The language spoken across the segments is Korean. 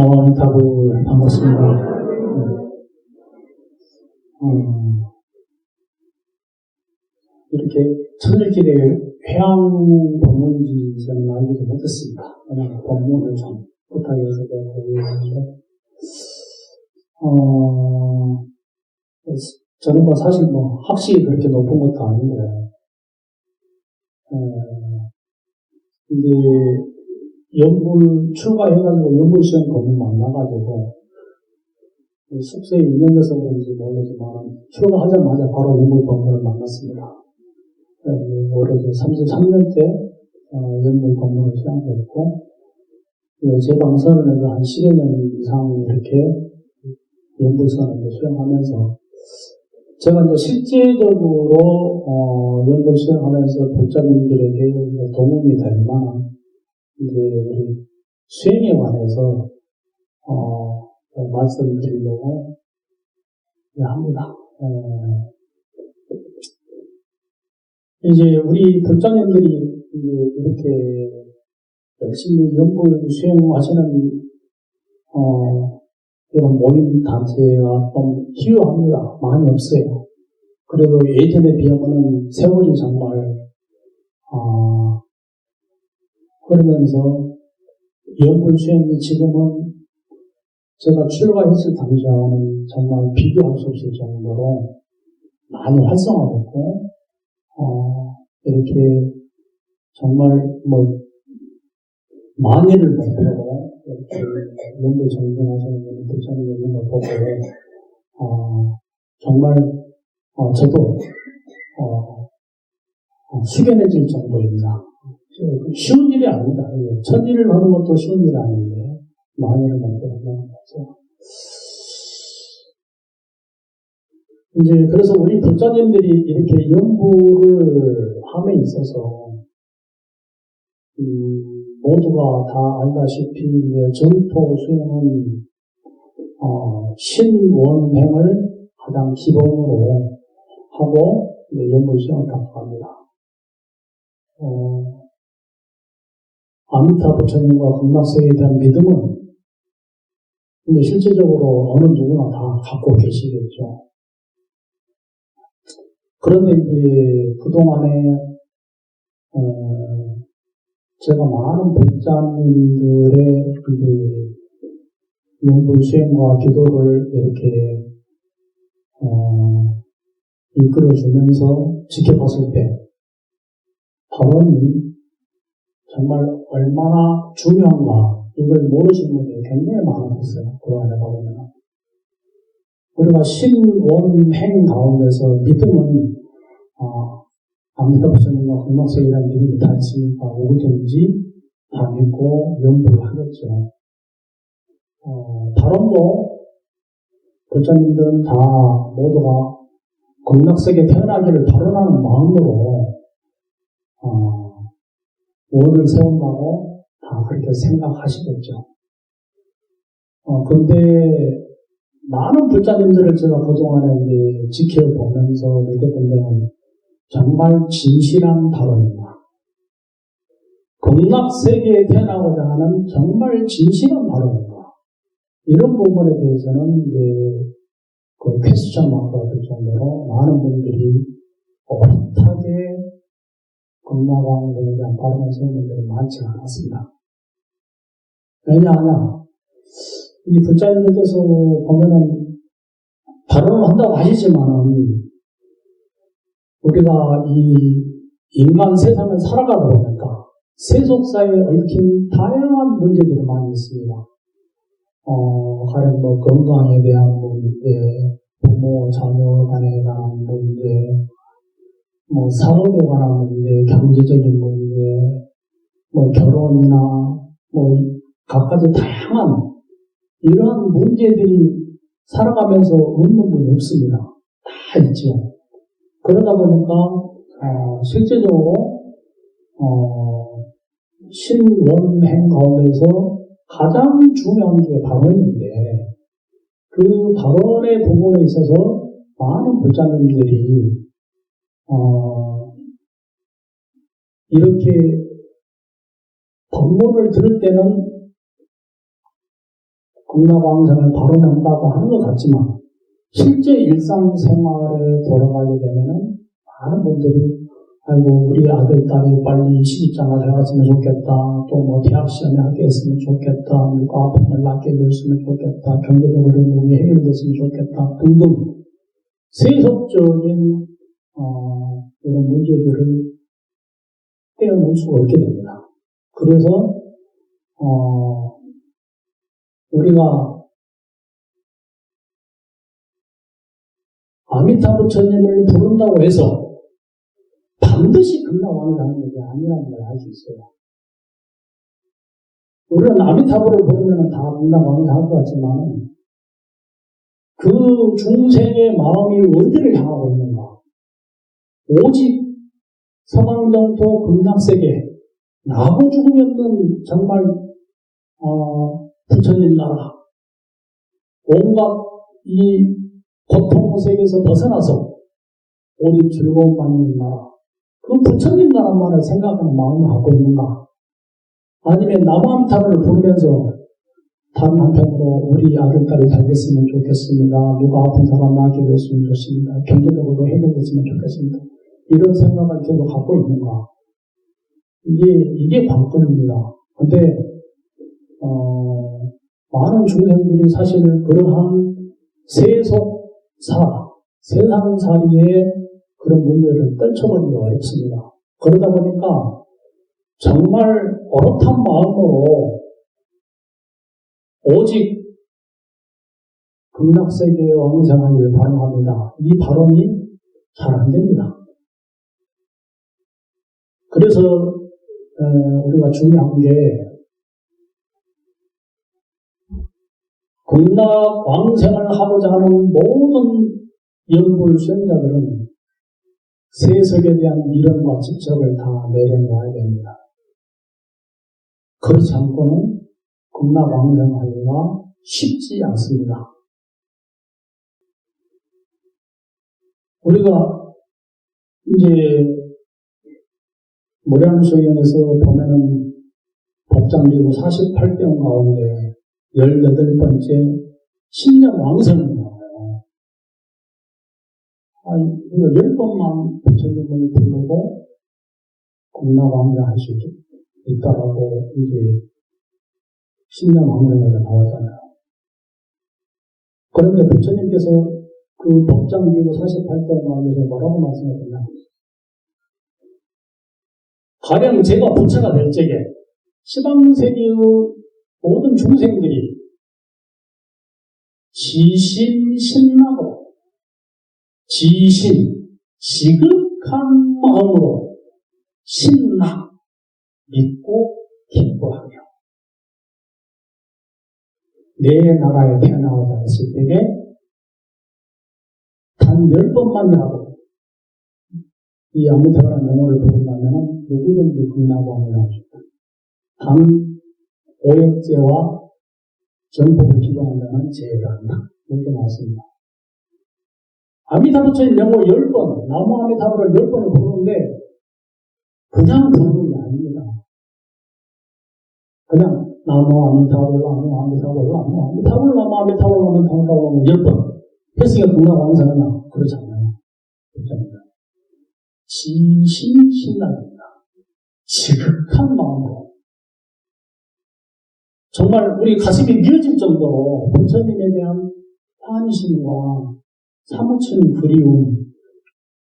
나와미타불 반갑습니다. 이렇게 천일길에 회양 법문인지 저는 알지도 못했습니다. 그냥 법문을 좀 부탁해서 내가 보였는데, 저는 뭐 사실 뭐 학식이 그렇게 높은 것도 아닌데, 이제 연불 출가해가지고 연불 시험 법문 만나가지고 숙소에 2년 돼서 그런지 모르지만 출가하자마자 바로 연불 법문을 만났습니다. 올해 33년째 연불 법문을 수양했고, 제 방선을 해서 한 10여 년 이상 이렇게 연불선을 수행하면서, 제가 이제 실제적으로 연불 수행하면서 불자님들에게 도움이 될 만한 이제 우리 수행에 관해서 말씀드리려고 합니다. 이제 우리 불자님들이 이렇게 열심히 연불 수행하시는 이런 모임 단체가 좀 희유합니다. 많이 없어요. 그래도 예전에 비하면은 세월이 정말 그러면서 연불 수행이 지금은 제가 출가했을 당시하고는 정말 비교할 수 없을 정도로 많이 활성화됐고, 이렇게 정말 만일을 목표로 이렇게 연불 정진하시는 분들 부처님 있는 걸 보고, 정말 저도 숙연해질 정도입니다. 쉬운 일이 아니다. 천일을 하는 것도 쉬운 일이 아닌데, 만일을 목표로 한다는 거죠. 이제, 그래서 우리 불자님들이 이렇게 연불을 함에 있어서, 모두가 다 알다시피, 전토 수행은, 신원행을 가장 기본으로 하고, 연불 수행을 답합니다. 아미타 부처님과 극락세에 대한 믿음은 근데 실제적으로 어느 누구나 다 갖고 계시겠죠. 그런데 이제 그동안에 제가 많은 불자님들의 연불 수행과 기도를 이렇게 이끌어주면서 지켜봤을 때 발언이 정말 얼마나 중요한가 이걸 모르시는 분들이 굉장히 많았었어요. 그동안에 보면 우리가 신원행 가운데서 믿음은 아미타 부처님과 극락세이라는 믿음이 다 있으니까 누구든지 다 믿고 연불을 하겠죠. 발언도 부처님들은 다 모두가 극락세계 태어나기를 발언하는 마음으로 원을 세운다고 다 그렇게 생각하시겠죠. 근데 많은 불자님들을 제가 그동안에 이제 지켜보면서 느꼈던 점은 정말 진실한 발언입니다. 극락세계에 태어나고자 하는 정말 진실한 발언입니다. 이런 부분에 대해서는 이제 그 퀘스천 마크가 될 정도로 많은 분들이 어릿하게 극락왕에 대한 발언을 세운 분들이 많지 않았습니다. 왜냐하냐, 이 불자님들께서 보면은 발언을 한다고 하시지만은 우리가 이 인간 세상을 살아가다 보니까 세속사에 얽힌 다양한 문제들이 많이 있습니다. 가령 건강에 대한 문제, 부모, 자녀 간에 관한 문제, 사업에 관한 문제, 경제적인 문제, 결혼이나, 각가지 다양한 이러한 문제들이 살아가면서 없는 분이 없습니다. 다 있죠. 그러다 보니까, 실제적으로, 신원행 가운데서 가장 중요한 게 발언인데, 그 발언의 부분에 있어서 많은 불자님들이, 이렇게 법문을 들을 때는 극락왕생을 바로 난다고 하는 것 같지만 실제 일상생활에 돌아가게 되면은 많은 분들이 아이고 우리 아들 딸이 빨리 시집장가 들어갔으면 좋겠다. 또 뭐 대학 시험에 합격했으면 좋겠다. 누가 아픔을 낫게 됐으면 좋겠다. 경제적으로 몸이 해결됐으면 좋겠다. 등등 세속적인 이런 문제들을 떼어놓을 수가 없게 됩니다. 그래서 우리가 아미타 부처님을 부른다고 해서 반드시 극락왕이라는 얘기 아니라는 걸 알 수 있어요. 우리는 아미타불을 부르면 다 극락왕이 할 것 같지만 그 중생의 마음이 어디를 향하고 있는가? 오직 서방정토 극락세계 나고 죽음이 없는 정말 부처님 나라 온갖 이 고통 세계에서 벗어나서 오직 즐거움만 있는 나라 그 부처님 나라만을 생각하는 마음을 갖고 있는가? 아니면 남한타를 부르면서 다른 한편으로 우리 아들까지 잘 됐으면 좋겠습니다. 누가 아픈 사람 낫게 됐으면 좋습니다. 경제적으로 해결됐으면 좋겠습니다. 이런 생각을 계속 갖고 있는가? 이게 관건입니다. 근데 많은 중생들이 사실 그러한 세상살이의 그런 문제를 떨쳐버리기가 어렵습니다. 그러다 보니까 정말 어긋한 마음으로 오직 극락세계의 왕생하기를 바람합니다. 이 발언이 잘 안 됩니다. 그래서 우리가 중요한 게 극락 왕생을 하고자 하는 모든 연불 수행자들은 세속에 대한 미련과 집착을 다 내려놓아야 됩니다. 그렇지 않고는 극락 왕생하기가 쉽지 않습니다. 우리가 이제 모량수행에서 보면은 법장기구 48병 가운데 18번째 신년 왕생이 나와요. 이거 10번만 부처님을 부르고 극락 왕생할 수 있다라고 이제 신년 왕생에서 나오잖아요. 그런데 부처님께서 그 법장기구 48병 가운데서 뭐라고 말씀하셨냐? 가령 제가 부처가 될 적에 시방세계의 모든 중생들이 지신신나고 지극한 마음으로 신나 믿고 기뻐하며 내 나라에 태어나고자 했을 때에 단 10번만이라도 이 아미타불라는 명호를 부른다면 누구든지 극락왕을 할 수 있다. 단 5역제와 정법을 기반한다면 제외를 한다. 이렇게 나왔습니다. 아미타부처의 명호 10번, 나무 아미타불을 10번을 부르는데 그냥 부르는 게 아닙니다. 그냥 나무 아미타불, 나무 아미타불, 나무 아미타불, 나무 아미타불, 나무 아미타불 10번 했으니까 극락왕생하냐? 그렇지 않아요. 그렇지 않아요. 지신신납입니다. 지극한 마음으로 정말 우리 가슴이 미어질 정도로 부처님에 대한 환심과 사무치는 그리움,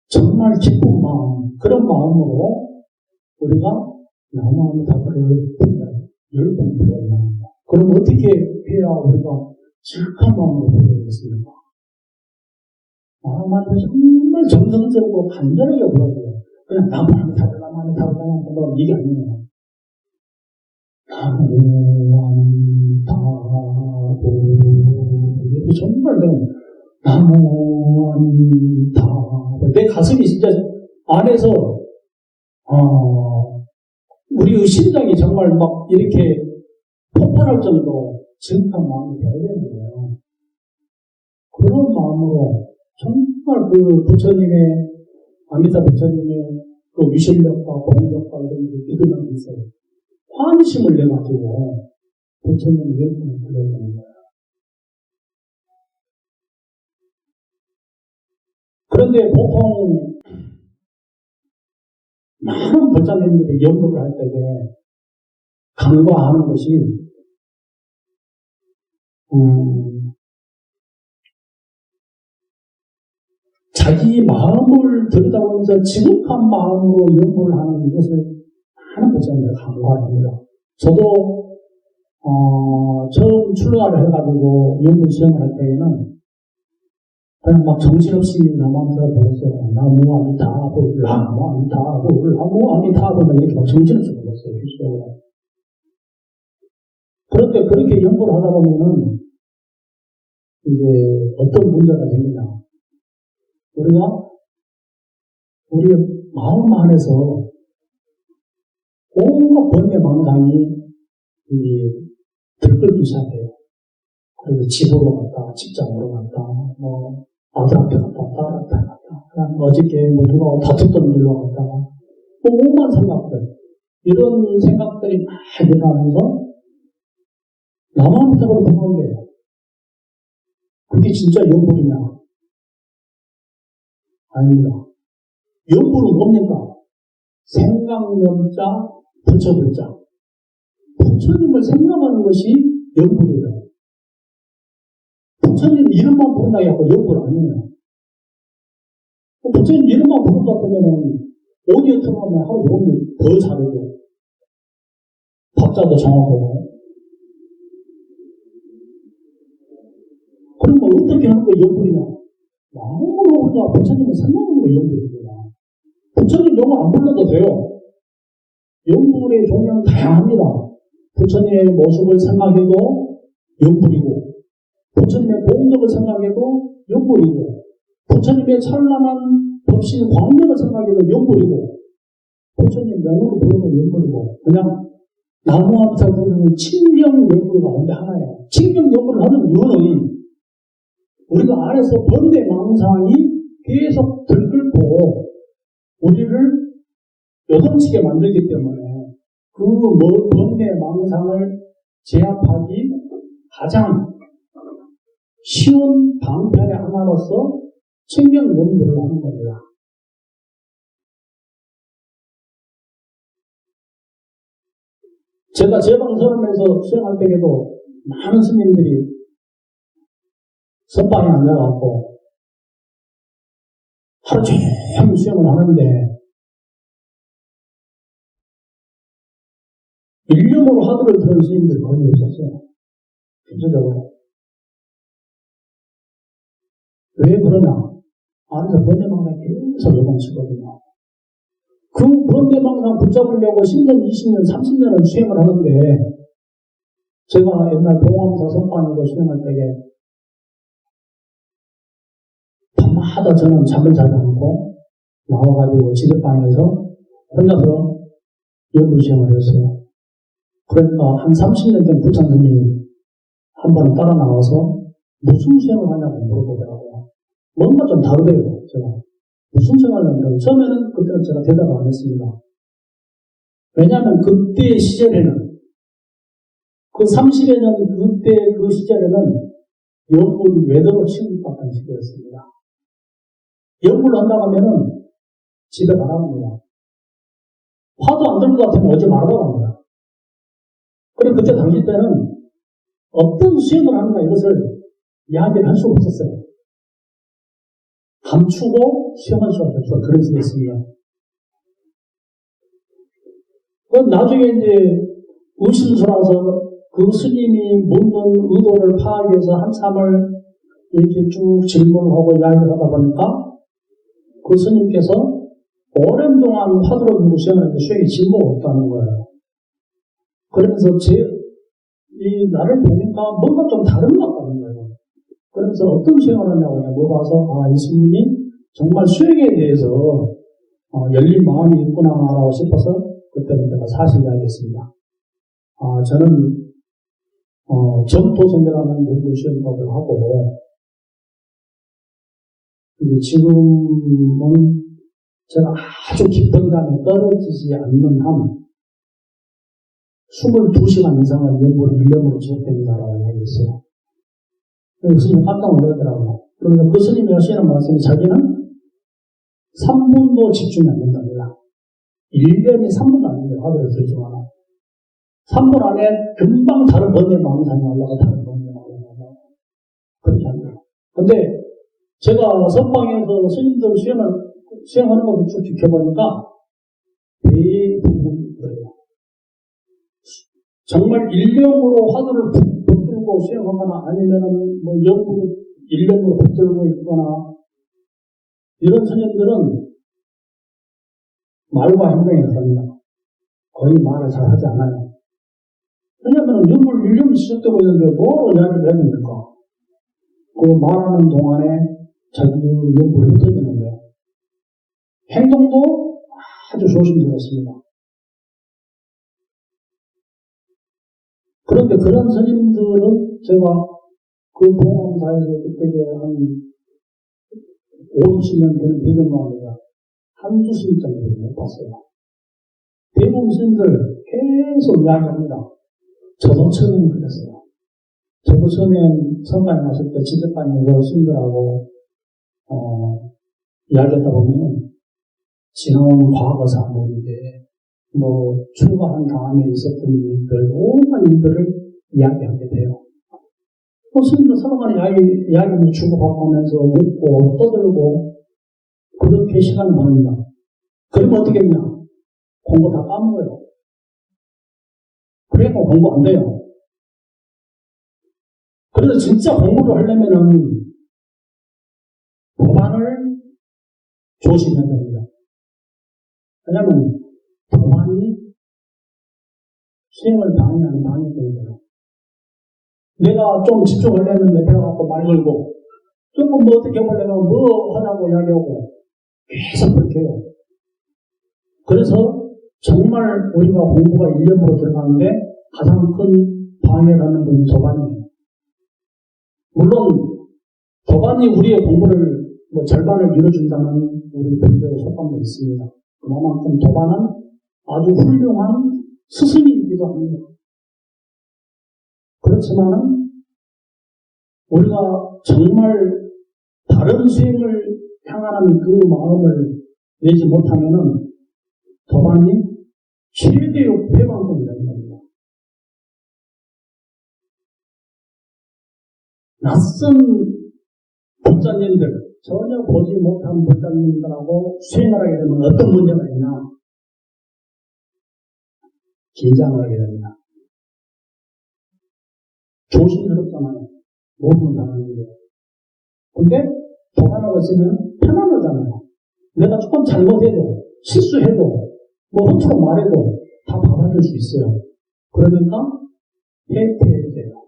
정말 기쁜 마음, 그런 마음으로 우리가 나무아미타불을 10번 불러야 합니다. 그럼 어떻게 해야 우리가 지극한 마음으로 부르겠습니까? 마음한테 정말 정성스럽고 간절하게 불러야 돼요. 그냥 나무아미타불, 나무아미타불, 나무아미타불 이게 아니에요. 나무아미타불 이렇게 정말 나무아미타불 내 가슴이 진짜 안에서 우리의 심장이 정말 막 이렇게 폭발할 정도로 지극한 마음이 되어야 되는 거예요. 그런 마음으로 정말 그 부처님의 아미타 부처님의 그 위실력과 공력과 이런 믿음을 있어요. 환심을 내가지고 부처님을 열심히 불러야 되는 거예요. 그런데 보통 많은 법사님들이 연구를 할 때에 간과하는 것이 자기 마음을 들여다보면서 지극한 마음으로 연구를 하는 이것을 많은 법사님들이 간과합니다. 저도 처음 출가를 해가지고 연구 시험을 할 때에는 그냥 막 정신없이 나만서 불렀어요. 나무아미타불, 나무아미타불, 나무아미타불 이렇게 막 정신없이 불렀어요. 실수로. 그런데 그렇게 연구를 하다 보면은 이제 어떤 문제가 됩니다. 우리가 우리의 마음 안에서 온갖 번뇌망상이 들끓기 시작해요. 그래서 집으로 갔다, 직장으로 갔다, 아들 앞에 갔다, 딸 앞에 갔다, 그냥 어저께 누가 다퉜던 일로 갔다가, 온갖 생각들, 이런 생각들이 막 일어나면서 나만 부탁으로 보는 거예요. 그게 진짜 연불이냐? 아닙니다. 연불은 뭡니까? 생각념자, 부처불자. 부처님을 생각하는 것이 연불이에요. 부처님 이름만 부른다고 해서 연불 아니에요. 부처님 이름만 부른 것 같으면 오디오 틀어놓으면 하루 종일 더 잘하고 밥자도 정하고 그럼 어떻게 하는 거 연불이냐? 마음으로 우리가 부처님을 생각하는 거 연불입니다. 부처님 영어 안 불러도 돼요. 연불의 종류는 다양합니다. 부처님의 모습을 생각해도 연불이고 부처님의 공덕을 생각해도 연불이고 부처님의 찬란한 법신 광명을 생각해도 연불이고 부처님 명으로 부르는 연불이고 그냥 나무함사 부르는 칭명 연불 가운데 하나예요. 칭명 연불을 하는 이유는 우리가 안에서 번뇌 망상이 계속 들끓고 우리를 요동치게 만들기 때문에 그 번뇌 망상을 제압하기 가장 쉬운 방편의 하나로서 칭명 연구를 하는 겁니다. 제가 제방선언에서 수행할 때에도 많은 스님들이 선방에 앉아갖고 하루 종일 수행을 하는데 일념으로 하도를 들은 스님들이 거의 없었어요. 전체적으로. 왜 그러냐? 안에서 번뇌망상이 계속 요동치거든요. 그 번뇌망상 붙잡으려고 10년, 20년, 30년을 수행을 하는데 제가 옛날 봉암사 선방에도 수행할 때에 밤마다 저는 잠을 자지 않고 나와가지고 지대방에서 혼자서 연구시험을 했어요. 그러니까 한 30년 된 부천 스님이 한 번 따라 나와서 무슨 수행을 하냐고 물어보더라고요. 뭔가 좀 다르대요, 제가. 무슨 수행을 하냐고. 처음에는 그때는 제가 대답을 안 했습니다. 왜냐하면 그때 시절에는, 그 30여 년 그때 그 시절에는 연불이 외도로 취급받던 시절이었습니다. 연불을 한다고 하면은 집에 가랍니다. 화도 안 들 것 같으면 어제 말하고 합니다. 그리고 그때 당시 때는 어떤 수행을 하는가 이것을 이야기를 할 수가 없었어요. 감추고 수행할 수가 없어서 그런 식이 있습니다. 나중에 이제 의심스러워서 그 스님이 묻는 의도를 파악하기 위해서 한참을 이렇게 쭉 질문하고 이야기를 하다 보니까 그 스님께서 오랜 동안 화두를 들고 수행을 했는데 수행이 진보가 없다는 거예요. 그러면서 나를 보니까 뭔가 좀 다른 것 같다는 거예요. 그러면서 어떤 수행을 하냐고 물어봐서 이 스님이 정말 수행에 대해서 열린 마음이 있구나라고 싶어서 그때는 제가 사실 이야기했습니다. 저는 점토선이라는 연구 수행법을 하고 근데 지금은 제가 아주 깊은 잠에 떨어지지 않는 한 22시간 이상을 연구를 1년으로 지속됩니다라고 이야기했어요. 그 스님이 깜짝 놀라더라고요. 그러면서 그 스님이 하시는 말씀이 자기는 3분도 집중이 안 된답니다. 1년이 3분도 안 됩니다. 화두를 들지만 3분 안에 금방 다른 번뇌 망상이 올라가 다른 번뇌 망상이 올라가 그렇게 합니다. 근데 제가 선방에서 스님들 수행하는 것을 쭉 지켜보니까 대부분 그래요. 정말 일념으로 화두를 붙들고 수행하거나 아니면은 뭐 영으로 일념으로 붙들고 있거나 이런 스님들은 말과 행동이 다릅니다. 거의 말을 잘 하지 않아요. 왜냐하면 일념이 시작되고 있는데 뭐로 이야기를 해야 됩니까? 그 말하는 동안에 자기 연구를 흩어지는데 행동도 아주 조심스럽습니다. 그런데 그런 스님들은 제가 그 봉암사에서 그때 한 50년 되는 배경가운데가 한두 스님 정도 못 봤어요. 대부분 스님들 계속 이야기합니다. 저도 처음에는 그랬어요. 저도 처음엔 선반에 갔을 때 지적반에서 스님들하고 이야기하다 보면 지나온 과거 사물인데 뭐 출가한 다음에 있었던 일들, 온갖 일들을 이야기하게 돼요. 스님들 서로 간에 이야기를 주고받으면서 웃고 떠들고 그렇게 시간을 보냅니다. 그러면 어떻게 했냐? 공부 다 까먹어요. 그러니까 공부 안 돼요. 그래서 진짜 공부를 하려면은 도반을 조심해야 됩니다. 왜냐면 도반이 수행을 방해하는 방해거든요. 내가 좀 집중을 했는데 배워갖고 말 걸고 조금 뭐 어떻게 해보려면 뭐 하자고 이야기하고 계속 그렇게 해요. 그래서 정말 우리가 공부가 일념으로 들어가는데 가장 큰 방해라는 건 도반이에요. 물론 도반이 우리의 공부를 뭐 절반을 이뤄준다는 우리 분들의 속담도 있습니다. 그만큼 도반은 아주 훌륭한 스승이기도 합니다. 그렇지만은 우리가 정말 다른 수행을 향하는 그 마음을 내지 못하면은 도반이 최대의 회방권이 되는 겁니다. 낯선 불자님들, 전혀 보지 못한 불자님들하고 수행을 하게 되면 어떤 문제가 있냐? 긴장을 하게 됩니다. 조심스럽잖아요. 모든 사람인데. 근데 도반하고 있으면 편안하잖아요. 내가 조금 잘못해도, 실수해도, 뭐 헛으로 말해도 다 받아줄 수 있어요. 그러니까 해태해져요.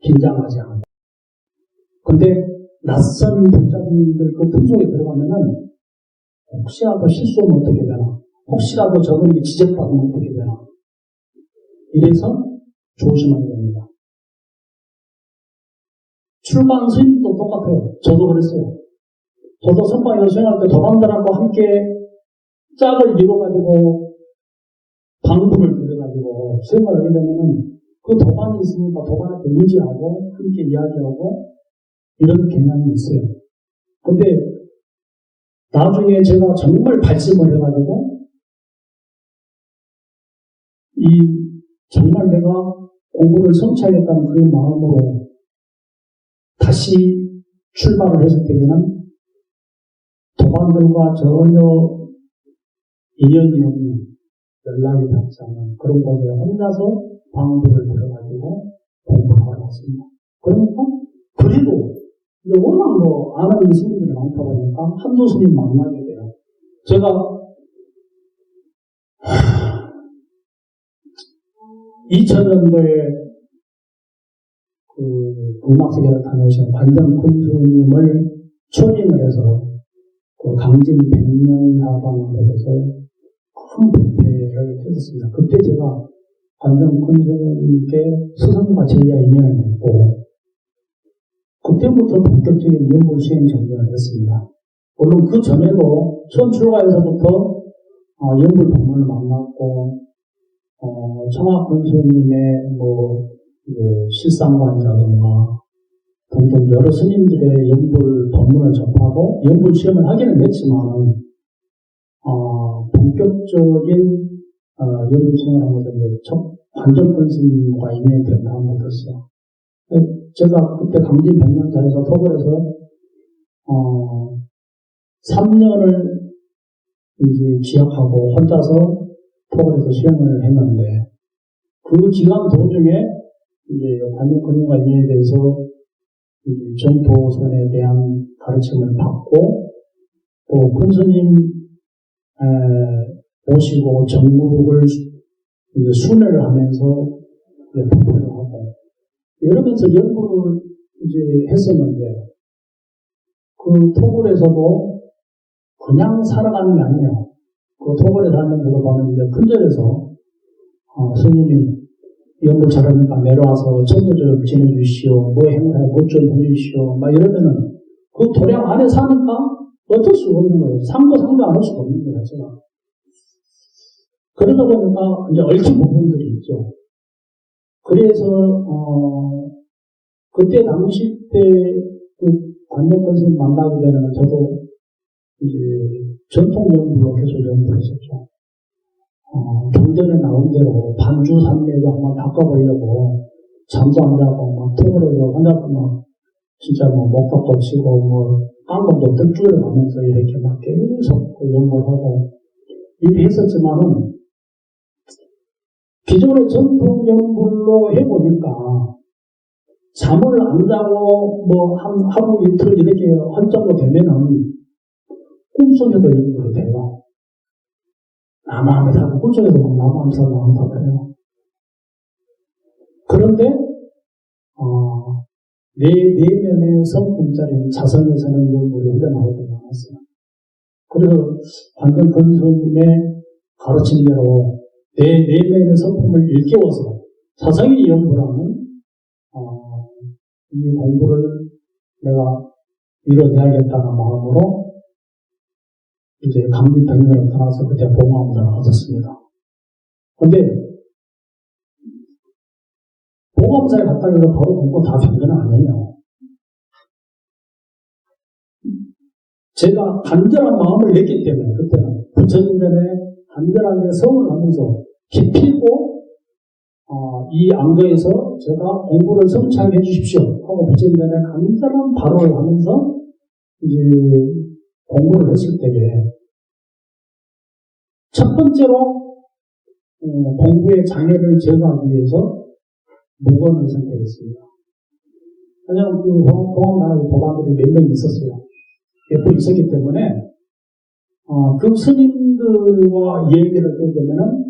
긴장하지 않아요. 근데 낯선 불자분들 그 틈속에 들어가면은 혹시라도 실수하면 어떻게 되나? 혹시라도 저분이 지적받으면 어떻게 되나? 이래서 조심해야 됩니다. 출반 스님도 똑같아요. 저도 그랬어요. 저도 선방에서 수행할 때 도반들하고 함께 짝을 이뤄가지고 방문을 들여가지고 수행을 하게 되면은 그 도반이 있으니까 도반한테 의지하고 함께 이야기하고 이런 개념이 있어요. 근데 나중에 제가 정말 발심을 해가지고 정말 내가 공부를 성취하겠다는 그 마음으로 다시 출발을 했을 때에는 도반들과 전혀 인연이 없는 연락이 닿지 않는 그런 곳에 혼자서 방부를 들어가지고 공부를 하러 왔습니다. 그러니까 그래도 워낙 아는 스님들이 많다 보니까 한두 스님 만나게 돼요. 제가 2000년도에 음악세계를 다녀오신 관정군수님을 초빙을 해서 그 강진 100년사방에서 큰 부패를 했었습니다. 그때 제가 관정군수님께 스승과 제자 인연을 맺고 그때부터 본격적인 연불 수행 정리를 했습니다. 물론 그 전에도 처음 출가에서부터 연불 법문을 만났고 청학군수님의 실상관이라든가 동종 여러 스님들의 연불 법문을 접하고 연불 시험을 하기는 했지만 본격적인 연불 시험을 한 것은 관정권 스님과 인연이 된 다음부터였어요. 제가 그때 강진 백년사에서 토벌에서 3년을 이제 지역하고 혼자서 토벌에서 시험을 했는데 그 기간 도중에 이제 관정권과 인연에 대해서 정토선에 대한 가르침을 받고 또 큰 스님 모시고 정무를 순회를 하면서 법회를 하고 이러면서 연구를 이제 했었는데 그 토굴에서도 그냥 살아가는 게 아니에요. 그 토굴에 다니는 데도 보면 이제 큰절에서 스님이 연구 잘하니까 내려와서 천도 좀 지내주시오, 뭐 행사에 못 좀 해주시오, 막 이러면은 그 도량 안에 사니까 어쩔 수가 없는 거예요. 상도 안 할 수가 없는 거예요, 제가. 그러다 보니까 이제 얽힌 부분들이 있죠. 그래서 그때 당시 때 그 관념 선생님 만나게 되면 저도 이제 전통 연구로 계속 연구를 했었죠. 경전에 나온 대로 반주 삼례도 한번 바꿔보려고 잠도 안 자고 막 토벌에서 혼자서 막 진짜 뭐 목각도 치고 뭐 깡금도 뜰줄을 가면서 이렇게 막 계속 연구를 하고 이렇게 했었지만은 기존의 전통 연구로 해보니까 잠을 안 자고 뭐 하루 이틀 이렇게 한 정도 되면은 꿈속에도 연구를 돼요. 남아함에 살고 꿈속에서 막 남아함에 살고 한다고 해요. 그런데 내면의 성품자리인 자성에서는 연구를 흘려나오지 않았어요. 그래서 관전 권수님의 가르침대로 내 내면의 성품을 일깨워서 자성의 연구라는 이 공부를 내가 이뤄내야겠다는 마음으로 이제 강진 백년을 떠나서 그때 봉화문을 얻었습니다. 근데 봉화문사에 갔다 해서 바로 공부 다 된 건 아니에요. 제가 간절한 마음을 냈기 때문에 그때는 부처님 전에 간절하게 성을 하면서 깊이고 이 안거에서 제가 공부를 성취하게 해주십시오 하고 부처님 전에 간절한 발언을 하면서 이제 공부를 했을 때에 첫 번째로 공부의 장애를 제거하기 위해서 무건을 선택했습니다. 왜냐하면 그 공항나라의 도반들이 몇 명 있었어요. 몇 분 있었기 때문에 그 스님들과 얘기를 하게 되면은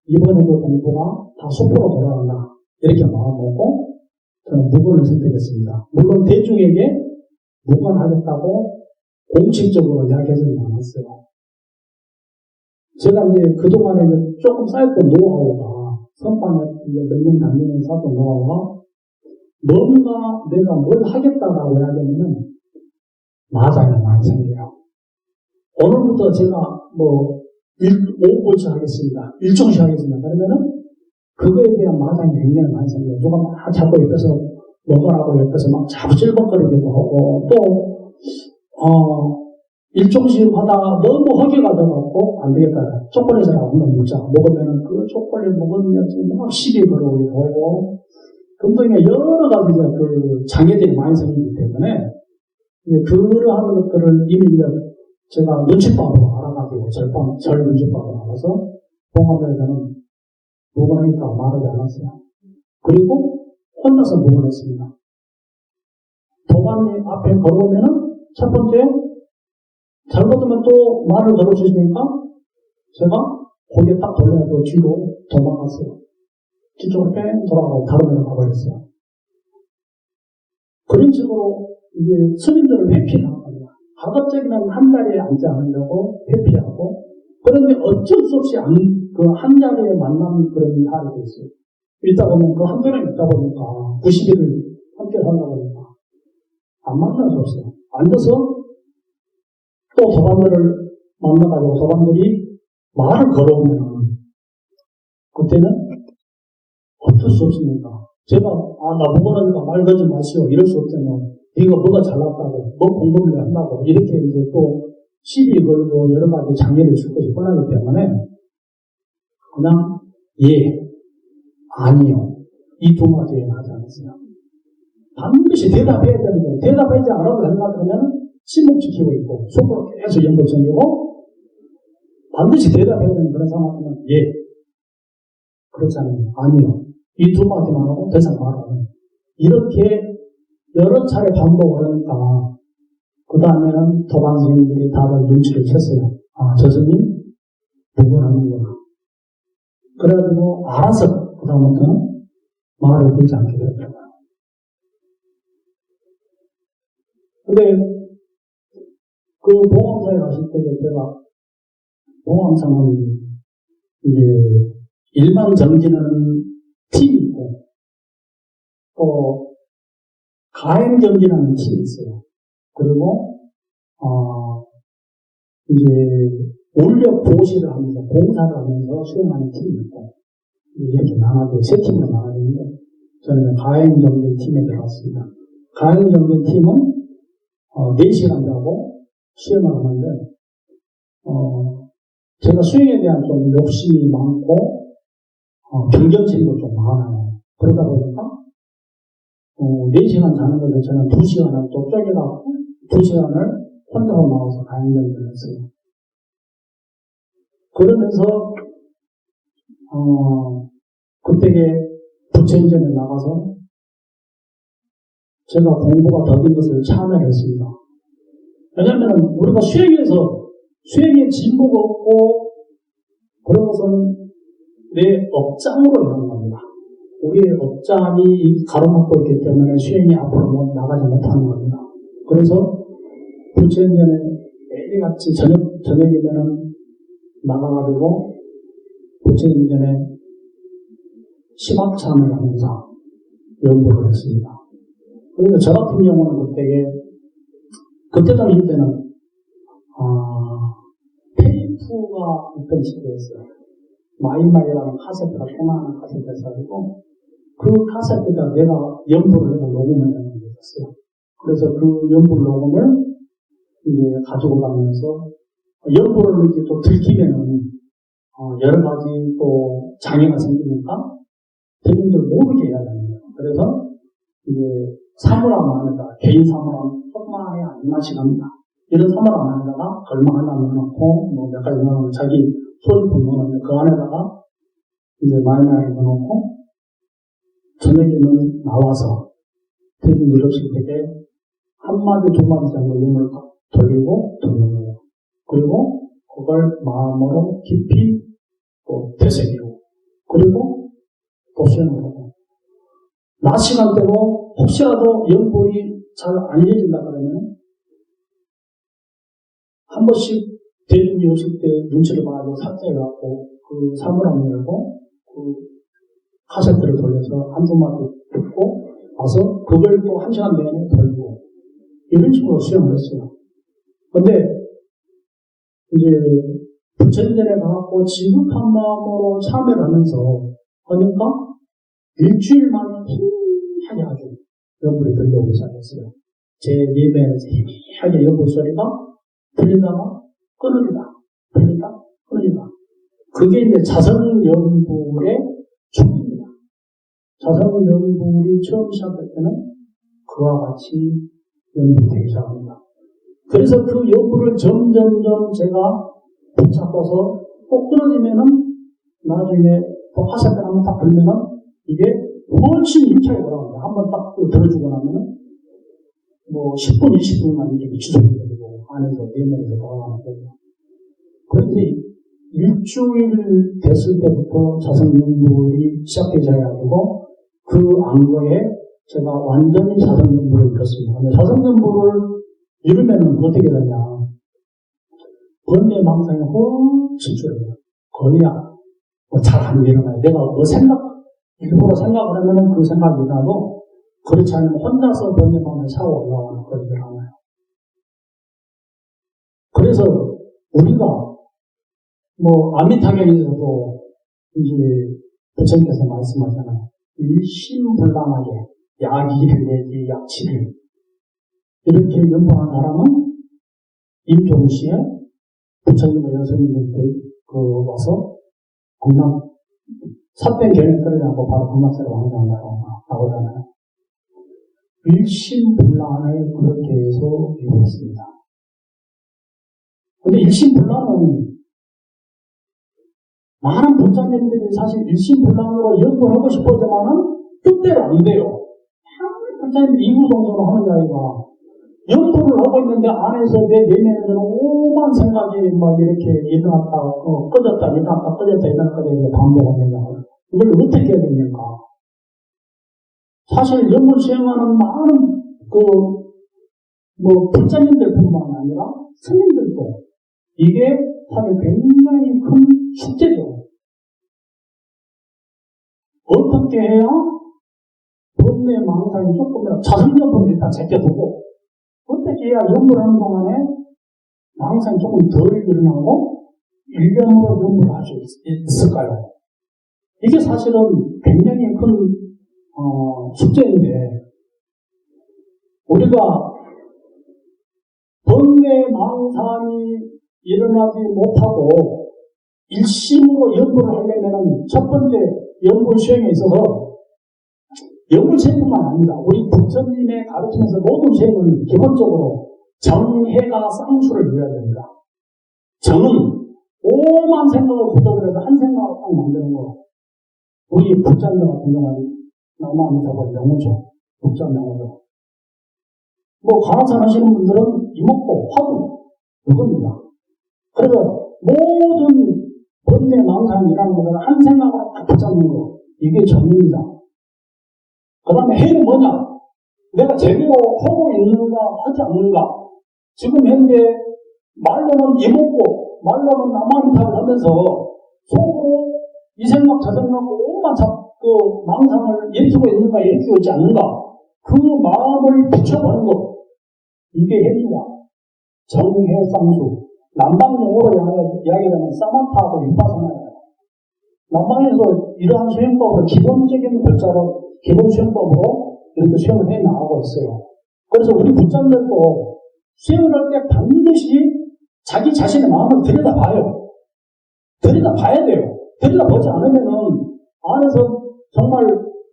이번에도 공부가 다 수포로 돌아간다 이렇게 마음먹고 저는 무건을 선택했습니다. 물론 대중에게 무건하겠다고 공식적으로 이야기하지는 않았어요. 제가 이제 그동안에 조금 쌓였던 노하우가 선방에 몇 년 다니면서 쌓였던 노하우가 뭔가 내가 뭘 하겠다라고 이야기하면은 마장이 많이 생겨요. 오늘부터 제가 뭐 5분씩 하겠습니다. 1종씩 하겠습니다. 그러면은 그거에 대한 마장이 굉장히 많이 생겨요. 누가 막 자꾸 옆에서 먹으라고 옆에서 막 자꾸 찔벅거리기도 하고 또 1종씩 하다가 너무 허기가 들어갖고 안 되겠다. 초콜릿을 한번 먹자. 먹으면은 그 초콜릿 먹으면 막 시비 걸어오기도 하고 등등의 여러 가지 그 장애들이 많이 생기기 때문에 그러한 것들을 이미 제가 눈칫밥으로 알아가지고 절 눈칫밥으로 알아서 봉화문에서는 무건하니까 말하지 않았어요. 그리고 혼자서 무건했습니다. 도반님 앞에 걸어오면은 첫 번째 잘못하면 또 말을 걸어주시니까 제가 고개 딱 돌려서 뒤로 도망갔어요. 뒤쪽으로 뺑 돌아가고 다른 데로 가버렸어요. 그런 식으로 이제 스님들을 회피하는 겁니다. 가급적이면 한 자리에 앉지 않으려고 회피하고 그런데 어쩔 수 없이 그 한 자리에 만나는 그런 일이 있어요. 있다 보면 그 한 자리에 있다 보니까 90일을 함께 살다 보니까 안 만날 수 없어요. 앉아서 또 도반들을 만나가지고 도반들이 말을 걸어오면 그때는 어쩔 수 없으니까 제가, 나보고는 말 걸지 마시오. 이럴 수 없잖아요. 네가 뭐가 잘났다고, 뭐 공부를 한다고, 이렇게 이제 또 시비 걸고 여러 가지 장애를 줄 것이 뻔하기 때문에, 그냥, 예, 아니요. 이 두 마디에 하지 않았어요. 반드시 대답해야 되는데, 대답하지 않아도 된다 그러면 침묵지키고 있고, 속으로 계속 연구 정리고, 반드시 대답해야 되는 그런 상황이면, 예. 그렇잖아요. 아니요. 이 두 마디만 하고 더 이상 말하는. 이렇게 여러 차례 반복을 하니까, 그 다음에는 도반 스님들이 다른 눈치를 챘어요. 저 스님, 부근하는구나. 그래가지고, 알아서, 그 다음부터는 말을 걸지 않게 되더라고요. 근데, 그 봉황사에 갔을 때 제가, 봉황사는 이제, 일반 정진하는 팀이 있고, 또, 가행 정진하는 팀이 있어요. 그리고, 이제, 원력 보시를 하면서, 봉사를 하면서 수행하는 팀이 있고, 이렇게 나눠져, 세 팀으로 나눠지는데, 저는 가행 정진 팀에 들어갔습니다. 가행 정진 팀은, 4시간 자고 수행을 하는데, 제가 수행에 대한 좀 욕심이 많고, 경쟁심도 좀 많아요. 그러다 보니까, 4시간 자는 것을 저는 2시간을 또 쪼개갖고, 2시간을 혼자서 나와서 가행정진을 했어요. 그러면서, 그때에 부처인전에 나가서, 제가 공부가 더딘 것을 참여했습니다. 왜냐하면 우리가 수행에 진보가 없고, 그런 것은 내 업장으로 이런 겁니다. 우리의 업장이 가로막고 있기 때문에 수행이 앞으로 나가지 못하는 겁니다. 그래서 부처인전에 매일같이 저녁이면은 나가가지고 부처인전에 심학참을 하면서 연구를 했습니다. 그래서 저 같은 경우는 그때 당시 때는, 테이프가 있던 시대였어요. 마이마이라는 카세트가 조그마한 카세트가 있어가지고, 그 카세트가 내가 녹음을 해놓은 게 있었어요. 그래서 그 연부 녹음을 이제 가지고 가면서, 연부를 이제 또 들키면은, 여러 가지 또 장애가 생기니까, 대중들 모르게 해야 됩니다. 그래서, 이제, 사물함 안에다, 개인 사물함, 조그마하게 안마씩 합니다. 이런 사물함 안에다가 걸망 하나 넣어놓고, 몇 가지 넣어놓으면 자기 소지품 넣어놓는데, 그 안에다가 이제 마이마이 넣어놓고, 저녁에는 나와서, 대중들 없을 때에 한마디, 두 마디 정도 영을 돌리고 듣는 거예요. 그리고 그걸 마음으로 깊이 또 되새기고, 그리고 또 수행을 하고, 낮 시간대로 혹시라도 연불이 잘 안 이어진다 그러면 한 번씩 대중이 없을 때 눈치를 봐가지고 삭제해갖고 그 사물함을 열고 그 카세트를 돌려서 한두 마디 듣고 와서 그걸 또 1시간 내내 돌리고 이런 식으로 수행을 했어요. 근데 이제 부처인전에 가갖고 지극한 마음으로 참여를 하면서 하니까 일주일 만에 희미하게 아주 연불이 들려오기 시작했어요. 제 예배에서 희미하게 연불 소리가 들리다가 끊어지다, 들리다, 끊어지다. 그게 이제 자성연불의 초기입니다. 자성연불이 처음 시작할 때는 그와 같이 연불이 되기 시작합니다. 그래서 그 연불을 점점점 제가 붙잡고서 꼭 끊어지면은 나중에 또 화살을 한번 딱 들면은 이게 훨씬 힘차게 돌아갑니다. 한번 딱 들어주고 나면은 뭐 10분, 20분만 이렇게 지속이 되고 안에서 내면에서 돌아가는 거죠. 그런데 일주일 됐을 때부터 자성연불이 시작되기 시작해가지고 그 안거에 제가 완전히 자성연불을 잃었습니다. 근데 자성연불을 잃으면은 어떻게 되냐. 번뇌 망상이 훨씬 줄어요. 거의야. 잘 안 일어나요. 내가 일부러 생각을 하면은 그 생각이 나도 그렇지 않으면 혼자서 번뇌 망상이 차고 올라가는 그런 일을 하나요. 그래서 우리가 아미타경에서도 이제 부처님께서 말씀하잖아요. 일심불란하게 약 2일 내지 약 7일 이렇게 연보한 사람은 임종시에 부처님과 여성님들 와서 공남 사변 결례 떨어지고 바로 공남사를 왕래한다고 나오잖아요. 일심불란을 그렇게 해서 이루었습니다. 근데 일심불란은 많은 불자님들이 사실 일심불란으로 연구하고 싶어지만은 뜻대로 안 돼요. 불자님 이구동성을 하는 자리가 연구를 하고 있는데 안에서 내 내면에는 오만 생각이 막 이렇게 일어났다, 꺼졌다, 일어났다, 꺼졌다, 일어났다, 이렇게 반복합니다. 이걸 어떻게 해야 됩니까? 사실 연구 수행하는 많은 불자님들 뿐만 아니라 스님들도 이게 사실 굉장히 큰 숙제죠. 어떻게 해야 번뇌 망상이 조금이라도 자성점을 일단 제껴두고 어떻게 해야 연구를 하는 동안에 망상이 조금 덜 일어나고 일념으로 연구를 할 수 있을까요? 이게 사실은 굉장히 큰 숙제인데 우리가 번뇌 망상이 일어나지 못하고 일심으로 연구를 하려면 첫 번째 연구 수행에 있어서 연구 수행뿐만 아니라 우리 부처님의 가르침에서 모든 수행은 기본적으로 정해가 쌍수를 이뤄야 됩니다. 정은 오만 생각을 굳어들여서 한 생각을 딱 만드는 거. 우리 부처님들 같은 경우는 나무아미타불 명호죠. 부처 명호죠. 간화산 하시는 분들은 이목고 화두 그겁니다. 그래서 모든 번뇌 망상이라는 것은 한 생각으로 딱 붙잡는 거. 이게 정입니다. 그 다음에 해는 뭐냐? 내가 제대로 하고 있는가 하지 않는가? 지금 현재 말로는 이목고 말로는 나무아미타불 하면서 속으로 이 생각 저 생각 온만 망상을 일으키고 있는가 일으키고 있지 않는가? 그 마음을 비춰보는 것. 이게 해입니다. 정해쌍수. 남방용어로 이야기하면 사마타하고 위파사나예요. 남방에서 이러한 수행법으로 기본적인 글자로 기본 수행법으로 이렇게 수행을 해 나가고 있어요. 그래서 우리 부자들도 수행을 할 때 반드시 자기 자신의 마음을 들여다봐요. 들여다봐야 돼요. 들여다보지 않으면은 안에서 정말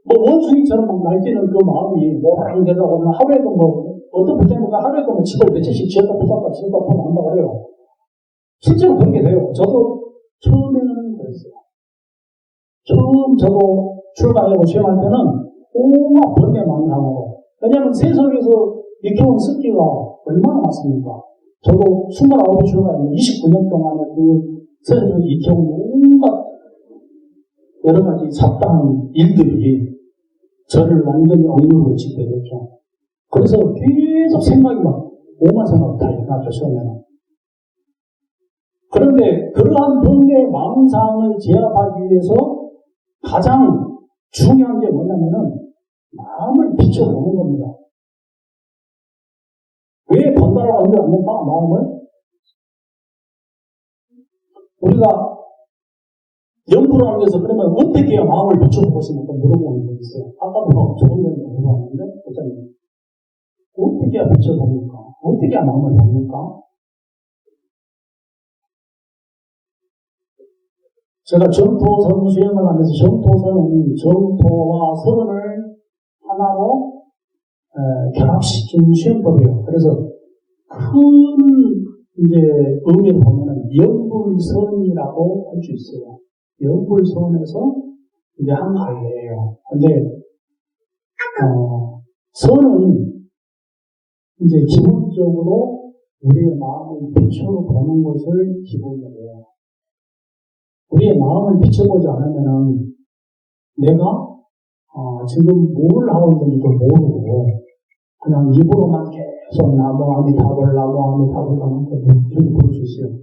원숭이처럼 막 날뛰는 그 마음이 모랑되다고 하면 하루에도 어떤 부자님과 하루에도 집을 며칠씩 지었다 부쌌다 지었다 부쌌다 한다고 그래요. 실제로 그렇게 돼요. 저도 처음에는 그랬어요. 처음 저도 출가하고 수행할 때는 온갖 번뇌 망상하고 왜냐하면 세상에서 익혀온 습기가 얼마나 많습니까? 저도 29에 출가했는데 29년 동안에 그 세상에 익혀온 온갖 여러 가지 잡다한 일들이 저를 완전히 억누르고 짓게 됐죠. 그래서 계속 생각이 막 오만 생각이 다 일어났죠, 처음에는. 그런데 그러한 번뇌 망상을 제압하기 위해서 가장 중요한 게 뭐냐면은 마음을 비춰보는 겁니다. 왜 번다라고 하면 안 될까? 마음을? 우리가 연구를 하기 위해서 그러면 어떻게 해야 마음을 비춰보고 싶습니까? 물어보는 게 있어요. 아까도 좋은 데는 물어봤는데, 부장님. 어떻게 해야 비춰봅니까? 어떻게 해야 마음을 봅니까? 제가 정토선 수행을 하면서 정토선은 정토와 선을 하나로 결합시킨 수행법이에요. 그래서 큰 의미를 보면은 연불선이라고 할 수 있어요. 연불선에서 한 갈래예요. 근데 선은 기본적으로 우리의 마음을 비춰보는 것을 기본으로 해요. 우리의 마음을 비춰보지 않으면은 내가 지금 뭘 하고 있는지도 모르고 그냥 입으로만 계속 나무아미타불 하는 거 이렇게 부를 수 있어요.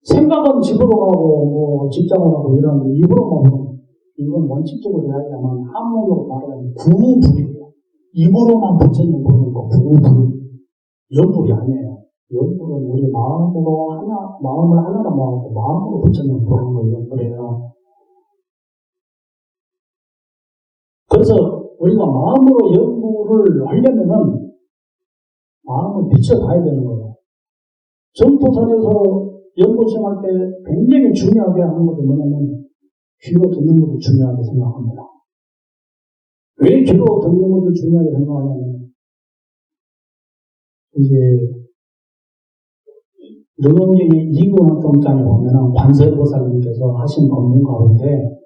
생각은 집으로 가고 직장을 하고 이러는데 입으로만 하면 이건 원칙적으로 이야기하면 한문으로 말하면 구불이에요. 입으로만 부처님 부르는 거 구불. 연불이 아니에요. 연불은 우리 마음을 하나로 모아서 마음으로 부처님 부르는 거 연불이에요. 그래서 우리가 마음으로 연구를 하려면은 마음을 비춰봐야 되는 거예요. 전도선에서 연구 시험할 때 굉장히 중요하게 하는 것이 뭐냐면 귀로 듣는 것을 중요하게 생각합니다. 왜 귀로 듣는 것을 중요하게 생각하냐면 이제 르렁경의 이근원통장에 보면은 관세보살님께서 하신 법문 가운데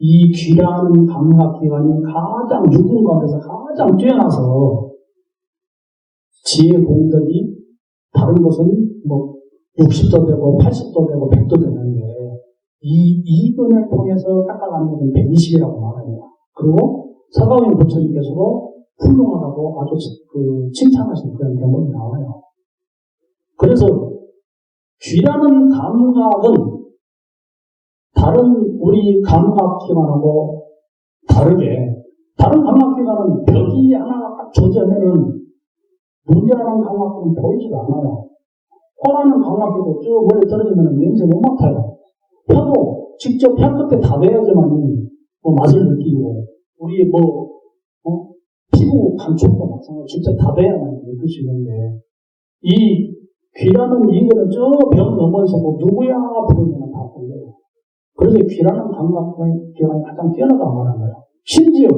이 귀라는 감각기관이 가장 육군 가운데서 가장 뛰어나서 지혜 공덕이 다른 것은 뭐 60도 되고 80도 되고 100도 되는데 이 이근을 통해서 깎아가는 것은 120이라고 말합니다. 그리고 서가모니 부처님께서도 훌륭하다고 아주 칭찬하신 그런 경험이 나와요. 그래서 귀라는 감각은 다른 우리 감각기관하고 다르게 다른 감각기관은 벽이 하나가 딱 존재하면은 눈이라는 감각은 보이지가 않아요. 코라는 감각기도 쭉 멀리 떨어지면 냄새 못 맡아요. 혀도 직접 혀 끝에 다 대야지만 뭐 맛을 느끼고 우리 피부 감촉도 마찬가지로 직접 다 대야만 느낄 수 있는데 이 귀라는 이거는 저 벽 넘어서 누구야 부르면 다 보여요. 그래서 귀라는 감각기관이 가장 뛰어나다고 말하는 거예요. 심지어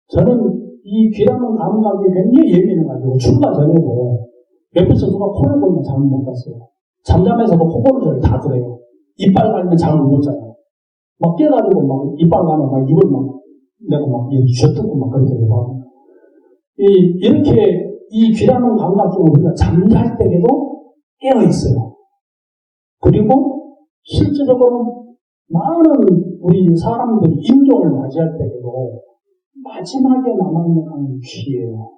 저는 이 귀라는 감각이 굉장히 예민해가지고 출가 전에도 옆에서 누가 코를 골면 잠을 못 잤어요. 잠잠해서도 코골이를 다 들어요. 이빨 갈면 잠을 못 자요. 막 깨가지고 막 이빨 가면 막 이걸 막 내가 막 쥐어뜯고 막 그렇게 되고 이렇게 이 귀라는 감각기는 우리가 잠잘 때에도 깨어있어요. 그리고 실제적으로 많은 우리 사람들이 임종을 맞이할 때에도 마지막에 남아있는 감이 귀예요.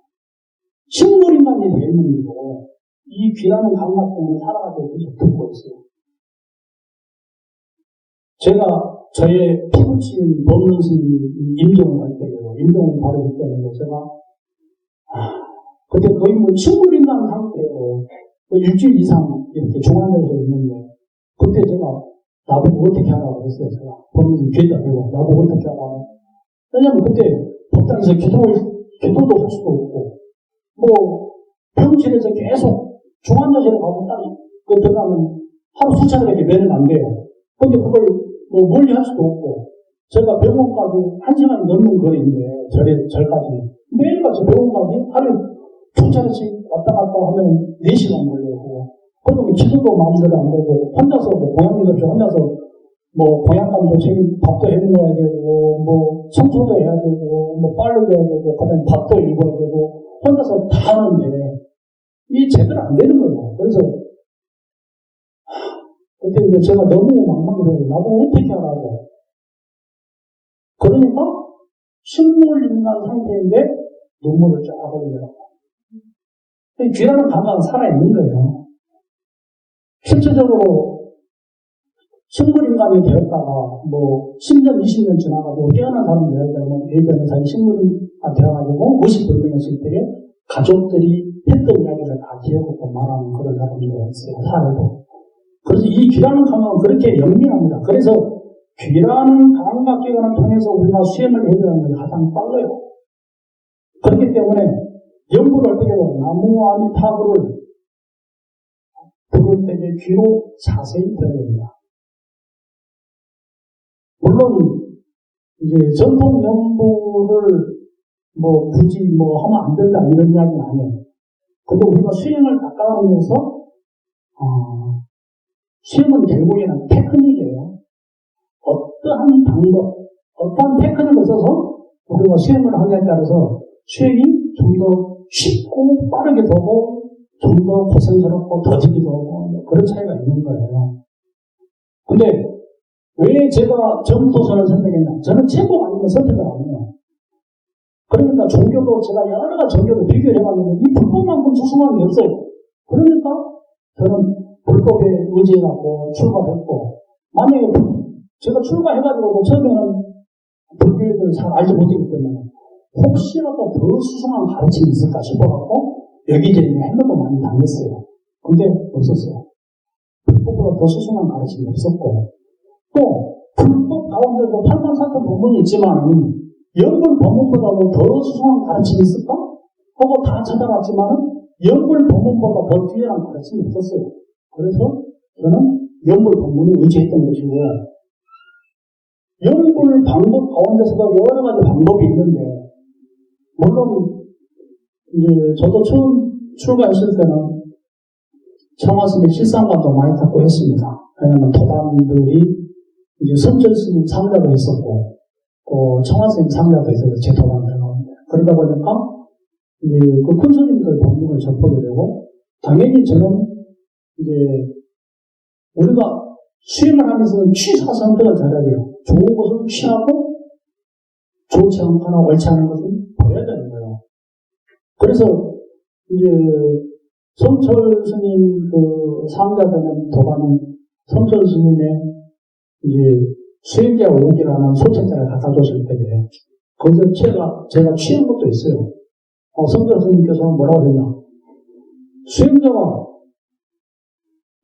식물인간이 되었는데도 이 귀라는 감각 때문에 살아가고 계속 듣고 있어요. 제가 저의 피부치인 법문스님 임종을 할 때에도 임종을 받을 때는 제가 그때 거의 뭐 식물인간 상태로 일주일 이상 이렇게 중환자에서 있는데 그때 제가 나보고 어떻게 하라고 그랬어요. 제가 법문스님 귀에다 대고 나보고 어떻게 하라고. 왜냐면 그때 법당에서 기도도 할 수도 없고 뭐 병실에서 계속 중환자실에 가고 딱 들어가면 하루 수차례밖에 면은 안 돼요. 근데 그걸 뭐 멀리 할 수도 없고 제가 병원까지 1시간 넘는 거리인데 절까지 매일같이 병원까지 하루에 2차례씩 왔다 갔다 하면 4시간 걸려요. 그러면 기도도 마음대로 안 되고 혼자서 뭐 고향일 없이 혼자서 뭐 고향감도 책임 밥도 해 먹어야 되고 뭐 청소도 해야 되고 뭐 빨래도 해야 되고 그다음에 밥도 읽어야 되고 혼자서 다 하는데 이 제대로 안 되는 거예요. 그래서 그때 이제 제가 너무 막막해서 나보고 어떻게 하라고. 그러니까 식물인간 상태인데 눈물을 쫙 흘리더라고. 귀라는 감각은 살아있는 거예요. 실제적으로 식물인간이 되었다가 뭐 10년, 20년 지나가지고 깨어난 사람이 되었다면 예전에 자기 식물인간 되어가지고 의식불명했을 때 가족들이 했던 이야기를 다 기억하고 말하는 그런 사람들이 있어요. 살아도. 그래서 이 귀라는 감각은 그렇게 영리합니다. 그래서 귀라는 감각기관을 통해서 우리가 수행을 해줘야 하는 게 가장 빨라요. 그렇기 때문에 연구를 어떻게 해요? 나무아미타불을 부를 때 귀로 자세히 들어야 됩니다. 물론 이제 전통 연구를 뭐 굳이 뭐 하면 안 된다 이런 이야기는 아니에요. 근데 우리가 수행을 닦아가면서 수행은 결국에는 테크닉이에요. 어떠한 방법, 어떠한 테크닉을 써서 우리가 수행을 하냐에 따라서 수행이 좀 더 쉽고 빠르게 되고 좀 더 고생스럽고 더디기도 하고 그런 차이가 있는 거예요. 근데 왜 제가 전도선을 선택했냐? 저는 제복 아니면 선택을 안 해요. 그러니까 종교도 제가 여러 가지 종교도 비교를 해봤는데 이 불법만큼 수승한 게 없어요. 그러니까 저는 불법에 의지해갖고 출가했고 만약에 제가 출가해가지고 처음에는 불교를 잘 알지 못했기 때문에 혹시라도 더 수승한 가르침이 있을까 싶어갖고 여기저기 핸드도 많이 다녔어요. 근데 없었어요. 불법보다 더 수승한 가르침이 없었고 또 불법 가운데도 8만 4천 법문이 있지만 영불 법문보다도 더 수상한 가르침이 있을까? 하고 다 찾아봤지만은 영불 법문보다 더 뛰어난 가르침이 없었어요. 그래서 저는 영불 법문을 의지했던 것이고, 영불 방법 가운데서도 여러 가지 방법이 있는데, 물론 이제 저도 처음 출가했을 때는 청하스님의 실상관도 많이 갖고 했습니다. 왜냐하면 도반들이 이제 선절 스님 상자도 있었고, 또 청하스님 상자도 있어서 제 도반들 가운데. 그러다 보니까 이제 그 큰 스님들 법문을 접하게 되고, 당연히 저는 이제 우리가 수행을 하면서 취사 선택을 잘해야 돼요. 좋은 것을 취하고 좋지 않거나 옳지 않은 것을 버려야 되는 거예요. 그래서 이제 성철 스님 그 상자되는 도반은 성철 스님의 이제 수행자 오기라는 소책자를 갖다 줬을 때에 거기서 제가 취한 것도 있어요. 성철 스님께서는 뭐라고 했냐? 수행자가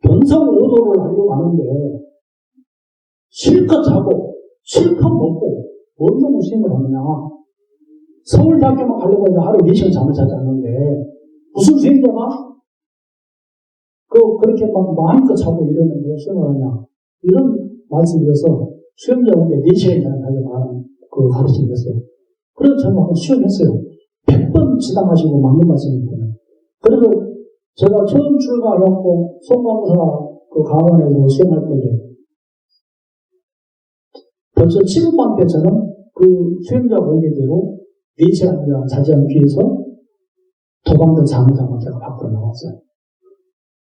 변성오도를 하려고 하는데 실컷 자고 실컷 먹고 뭔 수행을 하느냐? 서울대학교만 가려고 해서 하루 4시간 잠을 자지 않는데 무슨 수행자가 그렇게 막 마음껏 자고 이러는데 수행을 하냐? 이런 말씀드려서 수행자에게 4시간 자는 하려고 하는 그 가르침이 됐어요. 그래서 저는 한번 수행했어요. 100번 지당하시고 맞는 말씀입니다. 그래서 제가 처음 출가하였고 송강사 그 강원에서 수행할 때에 벌써 7번 때 저는 그 수행자 공개대로 4시간 자지 않기 위해서 도방도 잠을 제가 밖으로 나왔어요.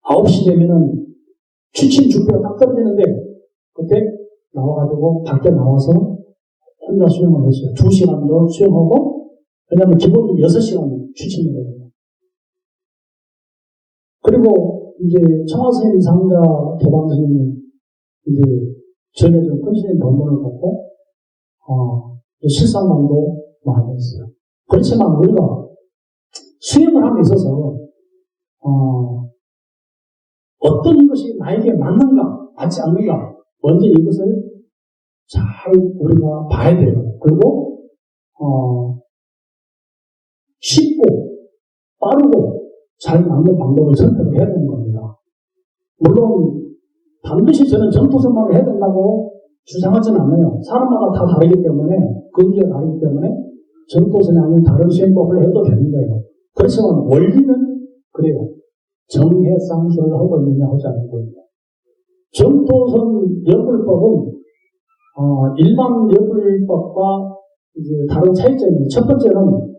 9시 되면은 취침 주표가 딱 떨어지는데 그때 나와가지고 밖에 나와서 혼자 수행을 했어요. 2시간 더 수행하고, 왜냐면 기본적으로 6시간 취침이거든요. 그리고 이제 청하스님 상자 도방스님이 이제 전에 좀 큰 스님 법문을 보고 실상만도 많이 했어요. 그렇지만 우리가 수행을 함에 있어서 어떤 것이 나에게 맞는가 맞지 않는가 먼저 이것을 잘 우리가 봐야 돼요. 그리고 쉽고 빠르고 잘 맞는 방법을 선택을 해야 되는 겁니다. 물론 반드시 저는 전투선만을 해야 된다고 주장하지는 않아요. 사람마다 다 다르기 때문에, 근기가 다르기 때문에 전투선이 아닌 다른 수행법을 해도 되는 거예요. 그렇지만 원리는 그래요. 정해상수를 하고 있느냐 하지 않는 겁니다. 전투선 역불법은 일반 역불법과 이제 다른 차이점이, 첫 번째는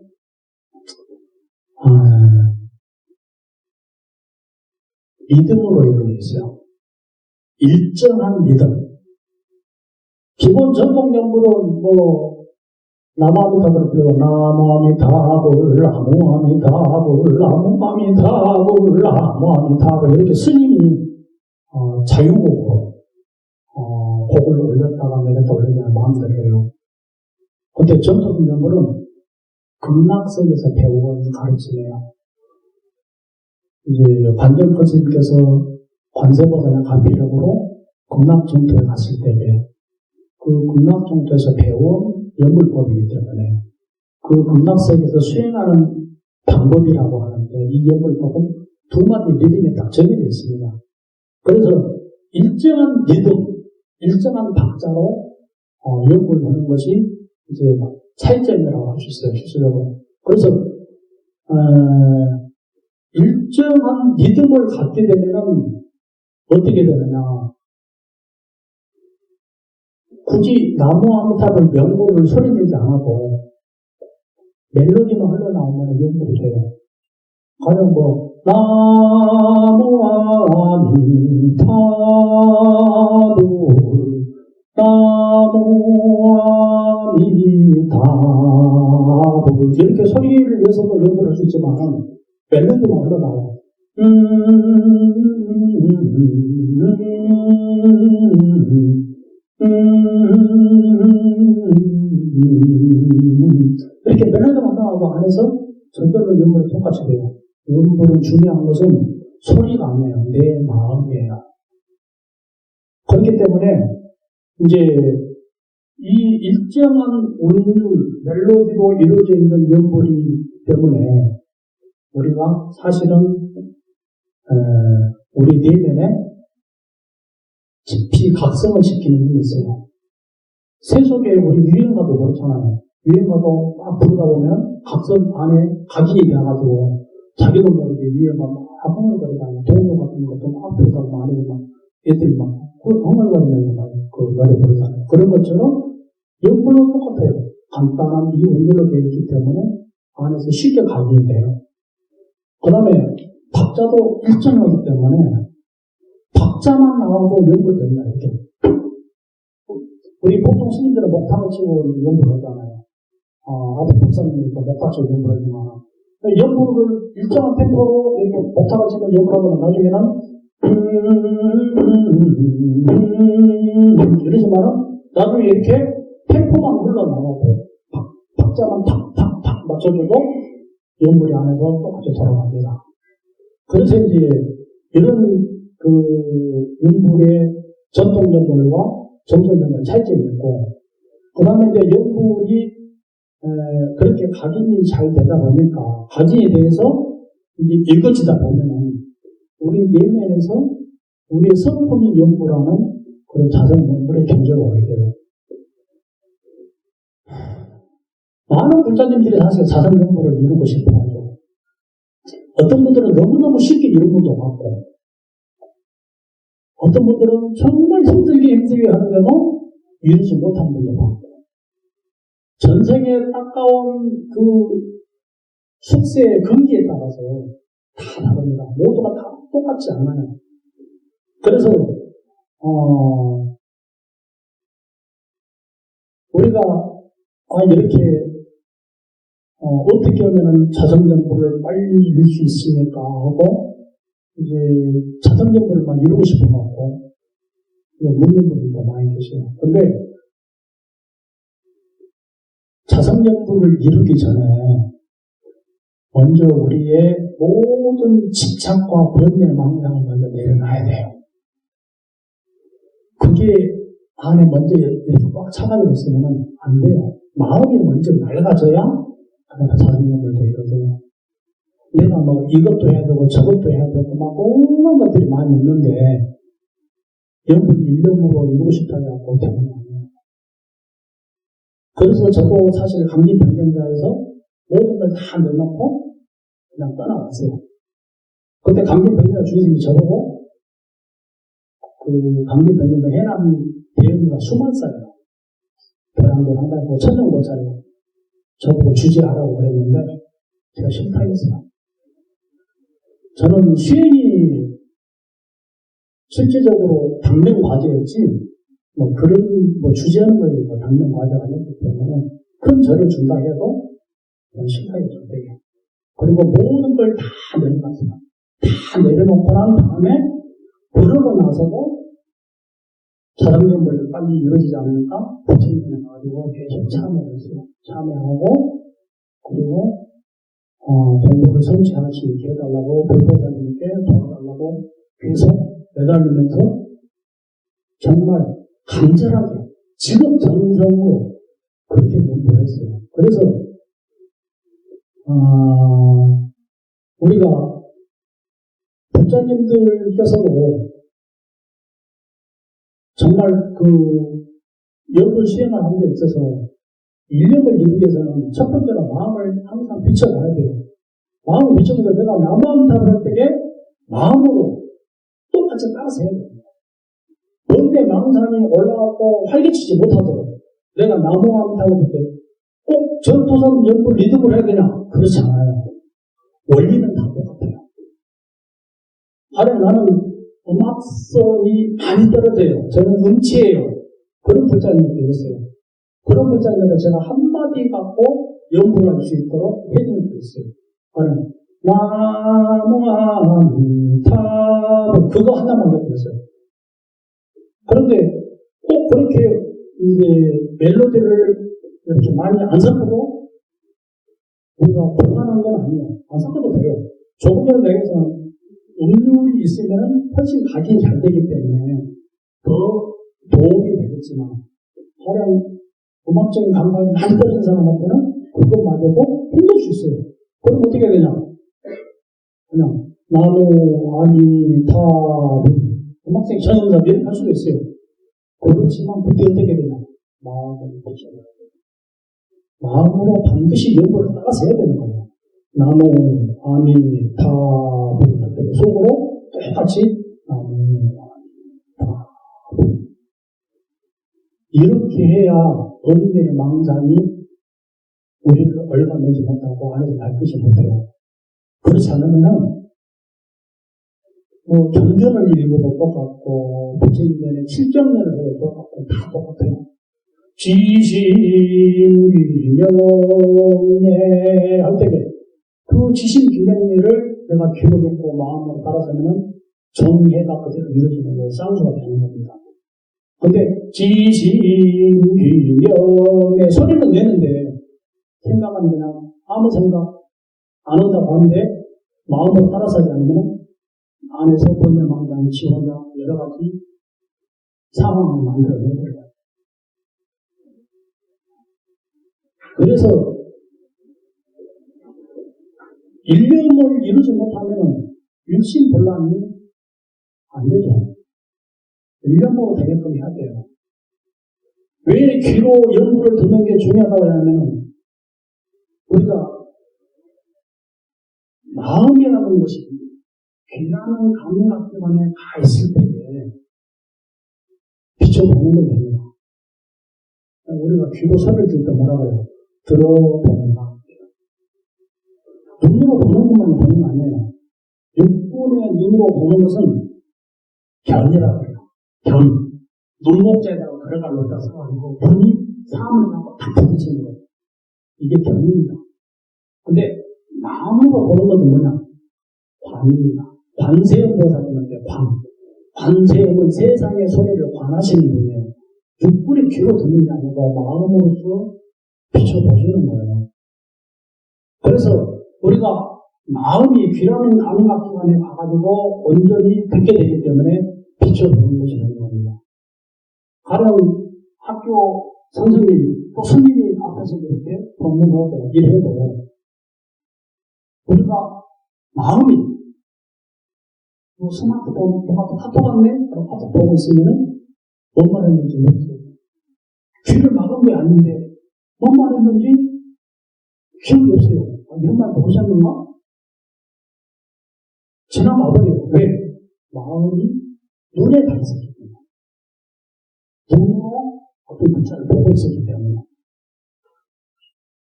리듬으로 이루어져 있어요. 일정한 리듬. 기본 전통 연불은 나무아미타불을 부르고 나무아미타불 이렇게 스님이 자유곡으로 곡을 올렸다가 내렸다 올렸다가 마음대로 해요. 근데 전통 연불은 극락성에서 배우는 가르침이에요. 이제 관전포 스님께서 관세보다는 간피력으로 극락정토에 갔을 때에 그 극락정토에서 배운 연불법이기 때문에 그 극락세계에서 수행하는 방법이라고 하는데 이 연불법은 두 마디 리듬에 딱 정해져 있습니다. 그래서 일정한 리듬, 일정한 박자로 연불을 하는 것이 이제 차이점이라고 할 수 있어요. 기술적으로. 그래서 일정한 리듬을 갖게 되면 어떻게 되느냐. 굳이 나무아미타불 명곡을 소리내지 않아도 멜로디만 흘러나오면 연불이 돼요. 가령 나무아미타불 이렇게 소리를 내서도 연불할 수 있지만 멜로디만 흘러나와요. 이렇게 멜로디만 나오고 안에서 절대로 연불이 똑같이 돼요. 연불은 중요한 것은 소리가 아니에요. 내 마음이에요. 그렇기 때문에 이제 이 일정한 운율, 멜로디로 이루어져 있는 연불이기 때문에 우리가 사실은 우리 내면에 깊이 각성을 시키는 힘이 있어요. 세속에 우리 유행가도 그렇잖아요. 유행가도 막 부르다 보면 각성 안에 각인이 돼가지고 자기도 모르게 유행가 막 흥얼거리다니 동요 같은 것도 막 부르다고 막 애들이 막 흥얼거리는 그 노래 부르잖아요. 그런 것처럼 연불은 똑같아요. 간단한 이 운율로 되어 있기 때문에 안에서 쉽게 각인이 돼요. 그 다음에 박자도 일정하기 때문에 박자만 나오고 연불됩니다. 이렇게. 우리 보통 스님들은 목탁을 치고 연불하잖아요. 앞에 법사님들도 목탁 치고 연불하지만 연불을 일정한 템포로 이렇게 목탁을 치면 연불하면 나중에는 이러지만은 나중에 이렇게 템포만 흘러나오고 박자만 탁탁탁 맞춰주고 연불이 안에서 똑같이 돌아갑니다. 그래서 이제 이런 그 연불의 전통 연불과 정통 연불의 차이점이 있고, 그 다음에 이제 연불이 그렇게 각인이 잘 되다 보니까 각인에 대해서 이제 읽어지다 보면은 우리 내면에서 우리의 성품이 연불하는 그런 자성 연불의 경제가 오게 돼요. 많은 불자님들이 사실 자성 연불을 이루고 싶어 하죠. 어떤 분들은 너무너무 쉽게 이룬 분도 많고, 어떤 분들은 정말 힘들게 하는데도 이루지 못한 분도 많고, 전생에 따가운 그 숙세의 근기에 따라서 다 다릅니다. 모두가 다 똑같지 않아요. 그래서 우리가 이렇게 어떻게 하면 자성연불을 빨리 이룰 수 있습니까? 하고 이제 자성연불만 이루고 싶어갖고 묻는 분들도 많이 계세요. 근데 자성연불을 이루기 전에 먼저 우리의 모든 집착과 번뇌의 망상을 먼저 내려놔야 돼요. 그게 안에 먼저 이렇게 꽉 차가지고 있으면 안 돼요. 마음이 먼저 맑아져야 그러니까 자성연불도 이루어져요. 내가 뭐 이것도 해야 되고 저것도 해야 되고 막 온갖 것들이 많이 있는데 연불 일념으로 이루고 싶다 해갖고 되는 거 아니에요. 그래서 저도 사실 감기병변자에서 모든 걸 다 내놓고 그냥 떠나갔어요. 그때 감기병변자 주인님이 저보고 그 감기병변자 해남 대응이가 20살이에요. 벼랑도 한 달고 천정보살이고 저보고 주지하라고 그랬는데 제가 싫다했어요. 저는 수행이 실질적으로 당면 과제였지 뭐 그런 주제하는 거에 당면 과제가 아니었기 때문에 큰 절을 준다 해도 저는 싫다했죠. 되게. 그리고 모든 걸 다 내려놨어요. 다 내려놓고 난 다음에 그러고 나서도 자성연불이 빨리 이루어지지 않으니까 부처님에 나가지고 계속 참여를 했어요. 참여하고 그리고 공부를 성취할 수 있게 해달라고 불보사님께 도와달라고 계속 매달리면서 정말 간절하게 직업정성으로 그렇게 공부를 했어요. 그래서 우리가 부처님들께서도 정말 그 연불 수행을 하는 데 있어서 일념을 이루기 위해서는 첫 번째로 마음을 항상 비춰가야 돼요. 마음을 비춰서 내가 나무암탑을 할 때에 마음으로 똑같이 따라서 해야 됩니다. 번뇌 망상이 올라가고 활개치지 못하도록 내가 나무암탑을 할 때 꼭 전토선 연불 리듬을 해야 되냐? 그렇지 않아요. 원리는 다 똑같아요. 하여 나는 음악성이 많이 떨어져요. 저는 음치예요. 그런 불자님들이 있어요. 그런 불자님들 제가 한마디 갖고 연불을 할 수 있도록 해주는 게 있어요. 저는 나무암탑 그거 하나만 해드렸어요. 그런데 꼭 그렇게 이제 멜로디를 이렇게 많이 안 섞어도 우리가 불안한 건 아니에요. 안 섞어도 돼요. 조금 전에 얘기해서 음률이 있으면 훨씬 각이 잘 되기 때문에 더 도움이 되겠지만 가령 음악적인 감각이 많이 떨어진 사람한테는 그것마저도 힘들 수 있어요. 그럼 어떻게 해야 되냐? 그냥 나무, 아니, 타, 음악적인 전염사 미흡할 수도 있어요. 그렇지만 그때 어떻게 되냐? 마음으로 붙여야 돼요. 마음으로 반드시 연구를 따라서 해야 되는 거예요. 나무, 아니, 타, 속으로 똑같이 나무, 아니, 타. 이렇게 해야 언내의 망상이 우리를 얼간내지 못하고 안에서 밟히지 못해요. 그렇지 않으면은 경전을 읽어도 똑같고 부처님의 칠정면을 해도 똑같고 다 똑같아요. 지신균영예 할 때에 그 지신균영예를 내가 귀로 듣고 마음으로 따라서면은 정해가 그대로 이루어지는 거예요. 쌍수가 되는 겁니다. 근데 지신균영예 소리는 내는데 생각은 그냥 아무 생각 안 한다고 하는데 마음으로 따라서 하지 않으면 안에서 번뇌 망상이 지원자 여러 가지 상황을 만들어내는 거예요. 그래서 일념을 이루지 못하면 일심본란이 안 되죠. 일념으로 되게끔 해야 돼요. 왜 귀로 연구를 듣는 게 중요하다고 하냐면 우리가 마음이라는 것이 귀라는 감각기관에 가 있을 때에 비춰보는 게 됩니다. 우리가 귀로 소리를 들을 때 뭐라고 해요? 들어본다. 눈으로 보는 것만이 보는 거 아니에요. 육본의 눈으로 보는 것은 견이라고 해요. 견. 눈목자에다가 걸어갈 놓다 써가지고 견이 사람을 하고 다 부딪히는 거예요. 이게 견입니다. 근데 마음으로 보는 것은 뭐냐? 관입니다. 관세음보살님한테 관세음은 세상의 소리를 관하시는 분이에요. 육군이 귀로 듣는 게 아니고 마음으로서 비춰보시는 거예요. 그래서 우리가 마음이 귀라는 감각기관에 가가지고 온전히 듣게 되기 때문에 비춰보는 것이 되는 겁니다. 가령 학교 선생님, 또 스님이 앞에서 이렇게 법문하고 일해도 우리가 마음이 스마트폰, 뭔가 카톡 왔네? 그럼 카톡 보고 있으면은 뭔 말했는지 모르겠어요. 귀를 막은 게 아닌데 뭔 말했는지 기억이 없어요. 이런 말 모르셨는가? 지나가버려요. 왜? 마음이 눈에 가 있었기 때문에. 눈으로 어떤 글자를 보고 있었기 때문에.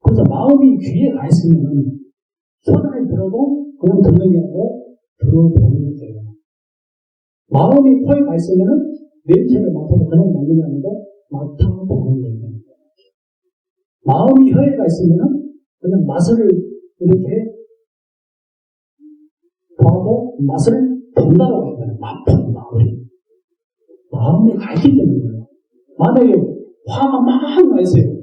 그래서 마음이 귀에 가 있으면은 소리를 들어도 그냥 듣는 게 아니고 들어보는 거예요. 마음이 코에 가 있으면은 냄새를 맡아서 그냥 먹는 게 아니고 맡아보는 거예요. 마음이 혀에 가 있으면은 그냥 맛을 이렇게 봐도 맛을 본다고 해야 되나? 맛본다. 마음이 가 있기 때문에. 만약에 화가 막 나 있어요.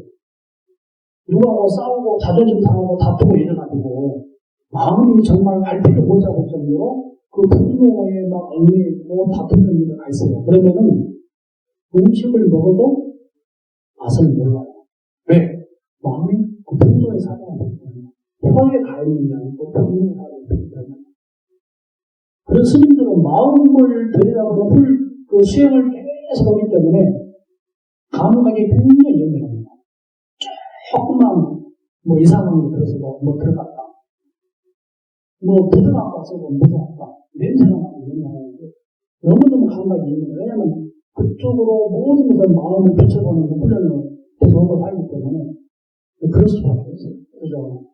누구하고 싸우고 자존심 상하고 다투고 이래가지고 마음이 정말 갈피를 못 잡을 정도로 그 분노에 막 얽매이고 다투는 일이 가 있어요. 그러면은 음식을 먹어도 맛을 몰라요. 왜? 마음이 그 분노에 살아가기 때문에. 혀에 가 있는 게 아니고 분노에 살아가기 때문에. 그래서 스님들은 마음을 들이라고 그 수행을 계속 하기 때문에 감각이 굉장히 연결합니다. 조금만 이상한 거 들어서도 들어갔다. 부드러운 써도 무서웠다. 냄새가 나고 너무너무 감각이 있는 거예요. 왜냐하면 그쪽으로 모든 것을 마음을 비춰보는 훈련을 계속 하고 살기 때문에 그럴 수밖에 없어요. 그죠?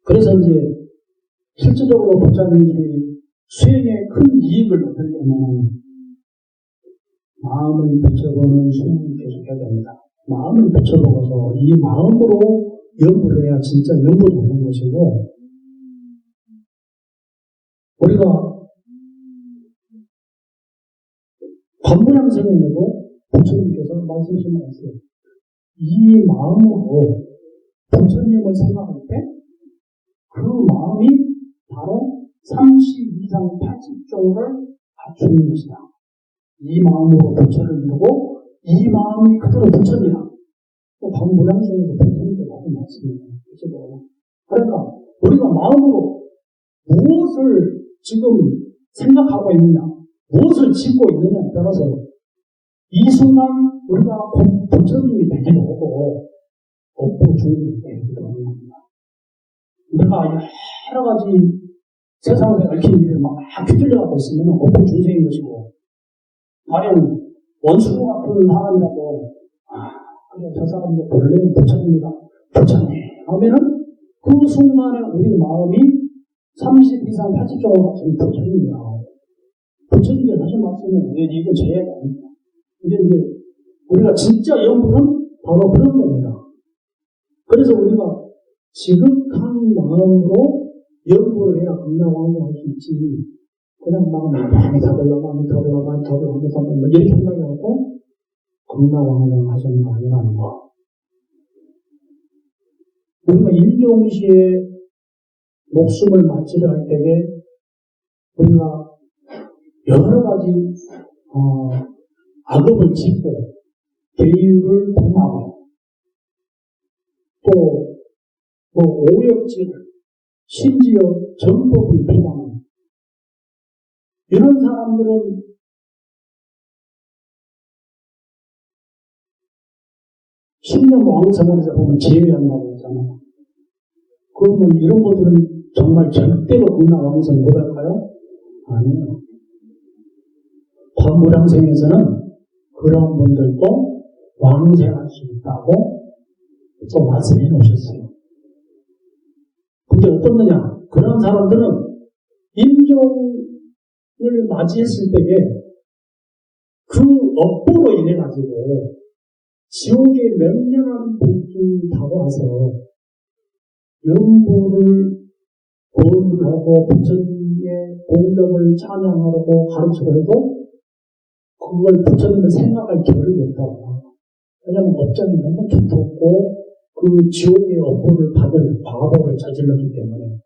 그래서 이제 실질적으로 부처님들이 수행에 큰 이익을 얻으려면 마음을 비춰보는 수행을 계속해야 됩니다. 마음을 비춰보고서 이 마음으로 연구를 해야 진짜 연구가 되는 것이고 우리가 관부량 성경에도 부처님께서 말씀하셨어요. 이 마음으로 부처님을 생각할 때 그 마음이 바로 32상 80종을 갖추는 것이다. 이 마음으로 부처를 이루고 이 마음이 그대로 부처니라. 방문양성에서 배우는 게 너무 많습니다. 그렇죠? 그러니까 우리가 마음으로 무엇을 지금 생각하고 있느냐, 무엇을 짓고 있느냐에 따라서 이 순간 우리가 부처님이 되기도 하고 업보 중심이 되기도 하는 겁니다. 내가 여러 가지 세상에 얽힌 일을 막 휘둘려가고 있으면 업보 중생인 것이고, 가령 원수 같은 사람이라고 그래 저 사람도 본래는 부처님이다, 부처님 하면은 그 순간에 우리 마음이 30 이상 80조가 같은 부처님이야. 부처님이 하신 말씀은 이게 죄가 아닙니다. 이제 우리가 진짜 연구는 바로 그런 겁니다. 그래서 우리가 지극한 마음으로 연구를 해야 건강왕성할 수 있지. 그냥 마음이 다 올라가 이렇게 한다고 건강왕성 하시는 거 아니라는 거. 우리가 임종시에 목숨을 마치려 할 때에 우리가 여러 가지 악업을 짓고 계율을 범하고 또 오역질을 심지어 전법을 비방하는 이런 사람들은 신념 왕성원에서 보면 제외한다고 했잖아요. 그러면 이런 것들은 정말 절대로 극락 왕성 못할까요? 아니에요. 관무량생에서는 그런 분들도 왕생할 수 있다고 또 말씀해 놓으셨어요. 근데 어떻느냐? 그런 사람들은 임종을 맞이했을 때에 그 업보로 인해 가지고 지옥의 맹렬한 불길이 다가와서 연보를 고언을 하고 부처님의 공덕을 찬양하고 가르치고 해도 그걸 부처님은 생각할 겨를이 없다고. 왜냐하면 업장이 너무 두텁고 그 지옥의 업보를 받을 과거를 저질렀기 때문에.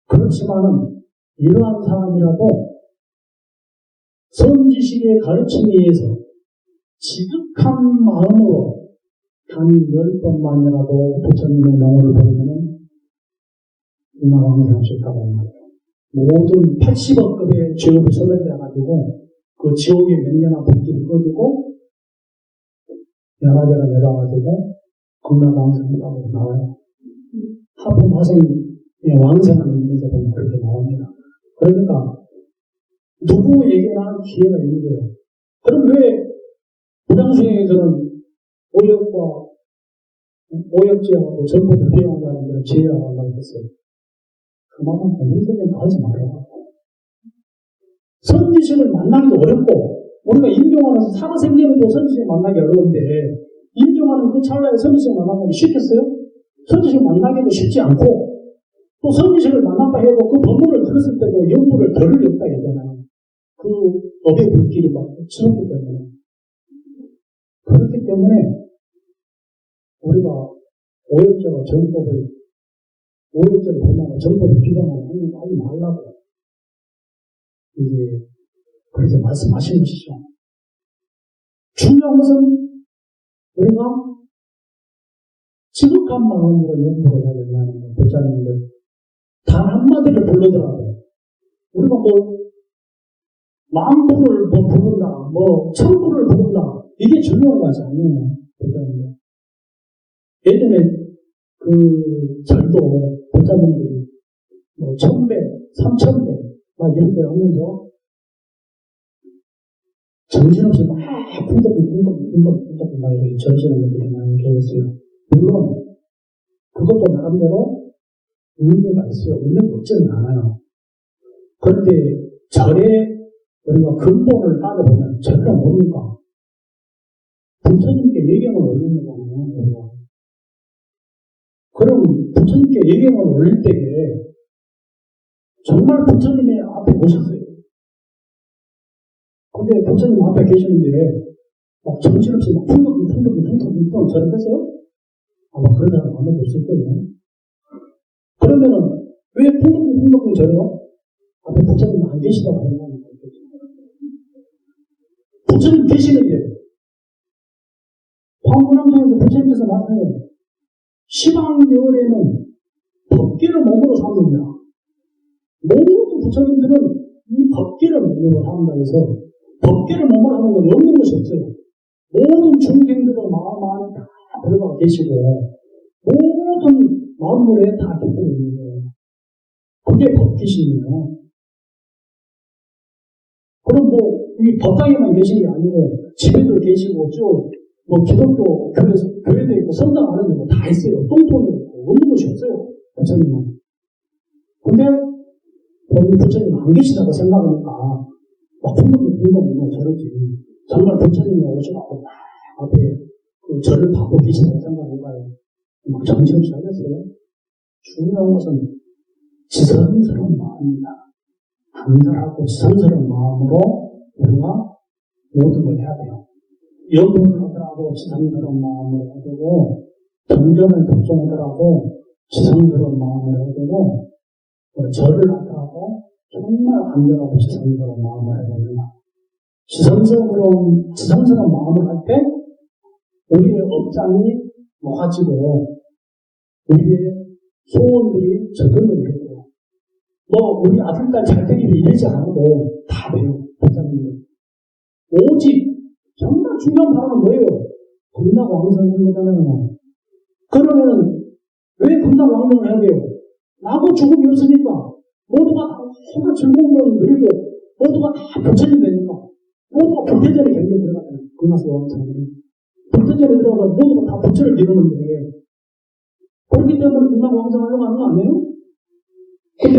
그렇지만은 이러한 사람이라도 선지식의 가르침에 의해서 지극한 마음으로 단 10번만이라도 부처님의 명호를 부르면 인하왕생할 수 있다고 합니다. 모든 80억급의 죄업이 소멸되어가지고 그 지옥의 맹렬한 불길을 꺼주고 연하계가 내려와가지고 극락왕생이라고 나와요. 하품화생의 왕생하는 의미에서 보면 그렇게 나옵니다. 그러니까 누구에게나 기회가 있는 거예요. 그럼 왜 무량수행에서는 오역죄하고 전법을 비용한 사람들은 제외하고 한다고 했어요. 그만큼 인생은 하지 말아요. 선지식을 만나기도 어렵고, 우리가 임종하면서 살아생전에도 선지식 만나기 어려운데, 임종하는 그 찰나에 선지식 만나기 쉽겠어요? 선지식 만나기도 쉽지 않고, 또 선지식을 만났다 해도 그 법문을 들었을 때도 연구를 덜 없다 했잖아요. 그 업의 불길이 막 치솟기 때문에. 그렇기 때문에, 우리가 오역죄와 오역죄를 범하고 전법을 비방하고 하는 거 하지 말라고 이제 그렇게 말씀하신 것이죠. 중요한 것은 우리가 지극한 마음으로 연구를 해야 된다는 거. 부처님들 단 한마디를 불러더라도 우리가 만부를 부른다, 천부를 부른다, 이게 중요한 것이 아니에요. 부처님들. 예전에 그 절도 부처님들이 1000배, 3000배 막 이렇게 하면서 정신없이 막 풍덕이 막 이렇게 절시는 분들이 많이 계셨어요. 물론 그것도 나름대로 의미가 있어요. 의미가 없지는 않아요. 그런데 절에 우리가 근본을 따져보면 절은 뭡니까? 부처님께 예경을 올리는 거예요. 그럼 부처님께 예경을 올릴 때에 정말 부처님의 앞에 오셨어요. 근데 부처님 앞에 계시는데 막 정신없이 막 풍덕 저를 했어요? 아마 그런 사람 아무도 없을 거예요. 그러면은 왜 풍덕 저래요? 앞에 부처님 안 계시다고 하는 거예요. 부처님 계시는데 부처님께서 말하는 시방열에는 법계를 몸으로 삼는다. 모든 부처님들은 이 법계를 몸으로 삼는다 해서 법계를 몸으로 하는 건 없는 것이 없어요. 모든 중생들의 마음 안에 다 들어가 계시고 모든 마음물에 다 깃들어 있는 거예요. 그게 법계심이에요. 그럼 이 법당에만 계신 게 아니고 집에도 계시고 기독교 교회도 있고 성당 안에도 있고 다 있어요. 똥통이 있고 없는 것이 없어요. 부처님은. 근데 부처님 안 계시다고 생각하니까 막 궁금해 저러지. 정말 부처님이 오셔가지고 막 앞에 그 절을 받고 계시다고 생각해봐요. 막 정신없이 하겠어요. 중요한 것은 지성스러운 마음입니다. 간절하고 지성스러운 마음으로 우리가 모든 걸 해야 돼요. 연구를 하더라도 지성스러운 마음으로 해야 되고, 정전을 독송하더라도 지성스러운 마음으로 해야 되고, 절을 하더라도 정말 간절하고 지성스러운 마음을 해야 됩니다. 지성스러운 마음을 할 때 우리의 업장이 높아지고 우리의 소원들이 저절로 이루어져요. 우리 아들딸 잘 되기를 이러지 않아도 다 돼요. 부장님은. 오직 정말 중요한 바람은 뭐예요? 금락왕성인 거잖아요. 그러면은 왜 금락왕성을 해야 돼요? 나고 죽음이 없으니까 모두가 다 정말 즐거운 걸 누리고 모두가 다 부처님 되니까 모두가 불태전에 경계에 들어가잖아요. 금락왕성이. 불태전에 들어가서 모두가 다 부처를 이루는데 그렇기 때문에 금락왕성하려고 하는 거 아니에요? 근데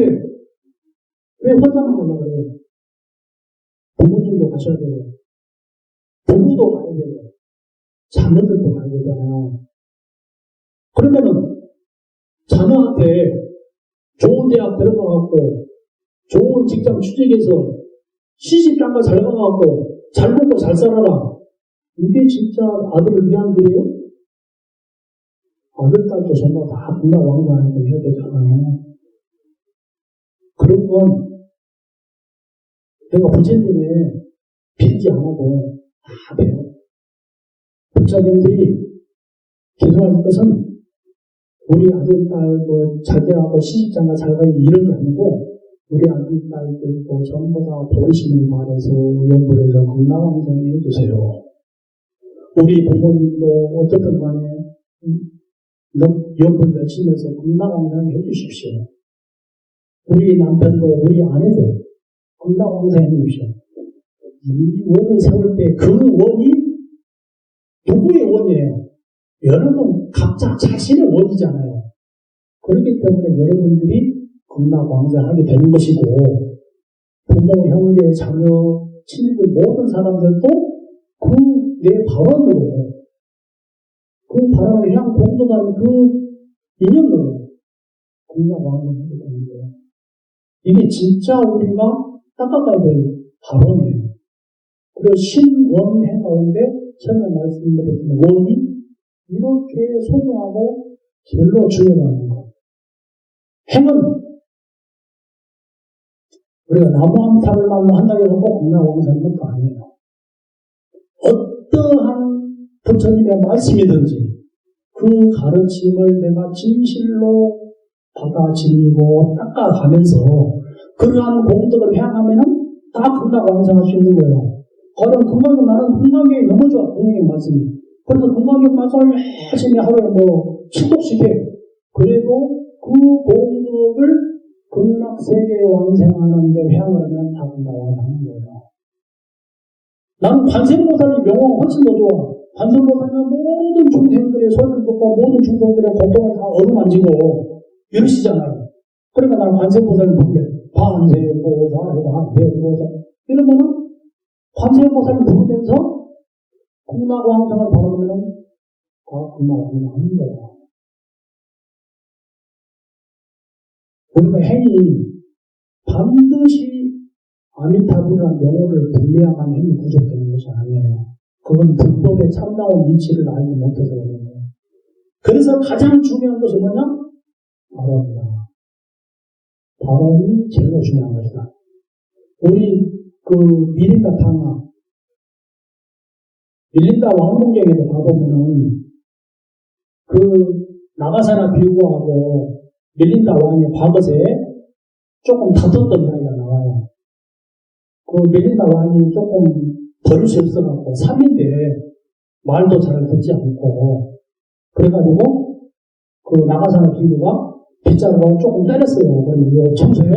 왜 혼자만 가려고 그래요? 부모님도 가셔야 되고 부부도 가야 되고 자녀들도 가야 되잖아요. 그러면은 자녀한테 좋은 대학 들어가갖고 좋은 직장 취직해서 시집장가 잘 가갖고 잘 먹고 잘 살아라. 이게 진짜 아들을 위한 길이에요? 아들, 딸도 전부 다 금락왕성하는 걸 해야 되잖아요. 그런 건 내가 부처님에 빌지 않아도 다 돼요. 부처님들이 기도할 것은 우리 아들, 딸, 잘 되고 시집장가 잘 가기 이런 게 아니고 우리 아들, 딸들도 전부 다 보이심을 말해서 연구를 해서 금락왕성해 해주세요. 우리 부모님도 어쨌든 간에 연구를 열심히 해서 금락왕성해 해주십시오. 우리 남편도 우리 아내도 금락왕성해 주십시오. 이 원을 세울 때 그 원이 누구의 원이에요? 여러분 각자 자신의 원이잖아요. 그렇기 때문에 여러분들이 금락왕성하게 되는 것이고 부모, 형제, 자녀, 친구들 모든 사람들도 그 내 발언으로 그 발언을 향 공동하는 그 인연으로 금락왕성하게 되는 거예요. 이게 진짜 우리가 닦아가야 될 발언이에요. 그리고 신원해 가운데 처음에 말씀드렸던 원이 이렇게 소중하고 제일로 중요하다는 것. 행은 우리가 나무 한 탑을 한다고 해서 꼭 금락왕성하는 것도 아니에요. 어떠한 부처님의 말씀이든지 그 가르침을 내가 진실로 받아들이고 닦아가면서 그러한 공덕을 해나가면은 다 금락왕성할 수 있는 거예요. 그럼 금강경 나는 금강경이 너무 좋아. 금강경 말씀이. 그래서 금강경 말씀을 열심히 하루에 7독씩 해. 그래도 그 공덕을 금락세계에 왕생하는 데 회양을 하면 다 금락왕성하는 거예요. 나는 관세음보살이 명호가 훨씬 더 좋아. 관세음보살은 모든 중생들의 소리를 듣고 모든 중생들의 고통을 다 어루만지고 이러시잖아요. 그러니까 나는 관세음보살을 부르래. 관세음보살 이러면은 관세음보살을 부르면서 금락왕성을 바라보면 다 금락왕성을 하는 거예요. 우리가 행위 반드시 아미타불이라는 명호를 불리야만 행위 부족되는 것이 아니에요. 그건 불법의 참나온 이치를 알지 못해서 그런 거예요. 그래서 가장 중요한 것이 뭐냐? 발언이다. 발언이 제일 중요한 것이다. 우리 미린다 탕화 밀린다 왕궁경에도 가보면은 그 나가사나 비우고하고 멜린다 왕의 과거에 조금 다퉜던 이야기가 나와요. 그 멜린다 왕이 조금 버릇이 없어갖고 3인데 말도 잘 듣지 않고 그래가지고 그 나가사나 비우가 빗자루로 조금 때렸어요. 그러면 이거 청소해.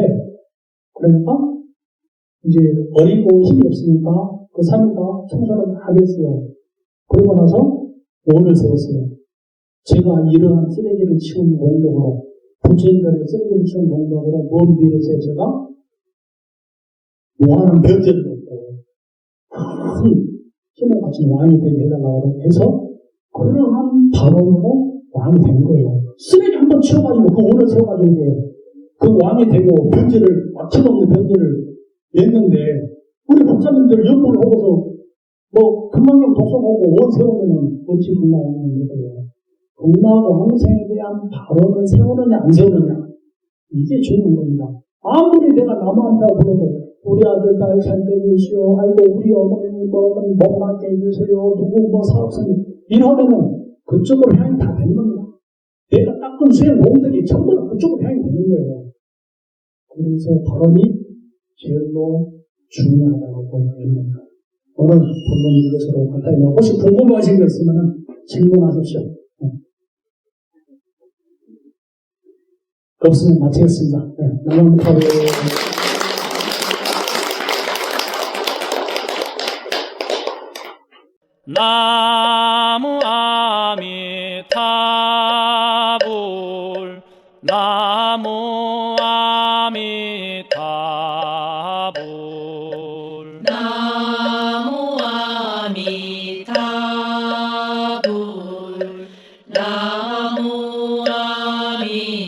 그러니까 이제 어리고 힘이 없으니까 그 3인가 청소를 하겠어요. 그러고 나서 원을 세웠어요. 제가 이러한 쓰레기를 치운 공덕으로 부처님들의 쓰레기를 치운 공덕으로 먼 미래에 제가 무한한 변제를 얻고 큰 힘을 가진 왕이 되게 해달라고 해서 그러한 발언으로 왕이 된 거예요. 쓰레기 한번 치워가지고 그 원을 세워가지고 그 왕이 되고 변제를 막힘없는 변제를 냈는데 우리 목사님들 연구를 하고서 뭐 금강경 독서 보고 원 세우면은 어찌 금강경인 거예요. 금강경 항생에 대한 발언을 세우느냐 안 세우느냐 이게 중요한 겁니다. 아무리 내가 남한다고 그래도 우리 아들 딸 잘 되게 해주시오. 아이고 우리 어머니 뭐 먹게 해주세요. 누구 뭐 사업선이 이러면은 그쪽으로 향이 다 되는 겁니다. 내가 닦은 쇠 몸들이 전부 다 그쪽으로 향이 되는 거예요. 그래서 발언이 제일로 중요하다고 보입니다. 오늘 본문 이것으로 간단히 혹시 궁금하신 거 있으면 질문하십시오. 없으면 마치겠습니다. 남원부터 나무 아미타불 나무 아미타불 나무 아미타불 나무 아미타불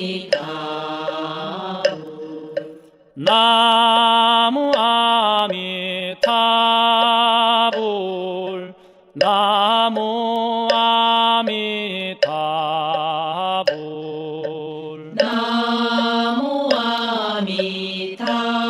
나무 아미타불 나무 아미타불 나무 아미타불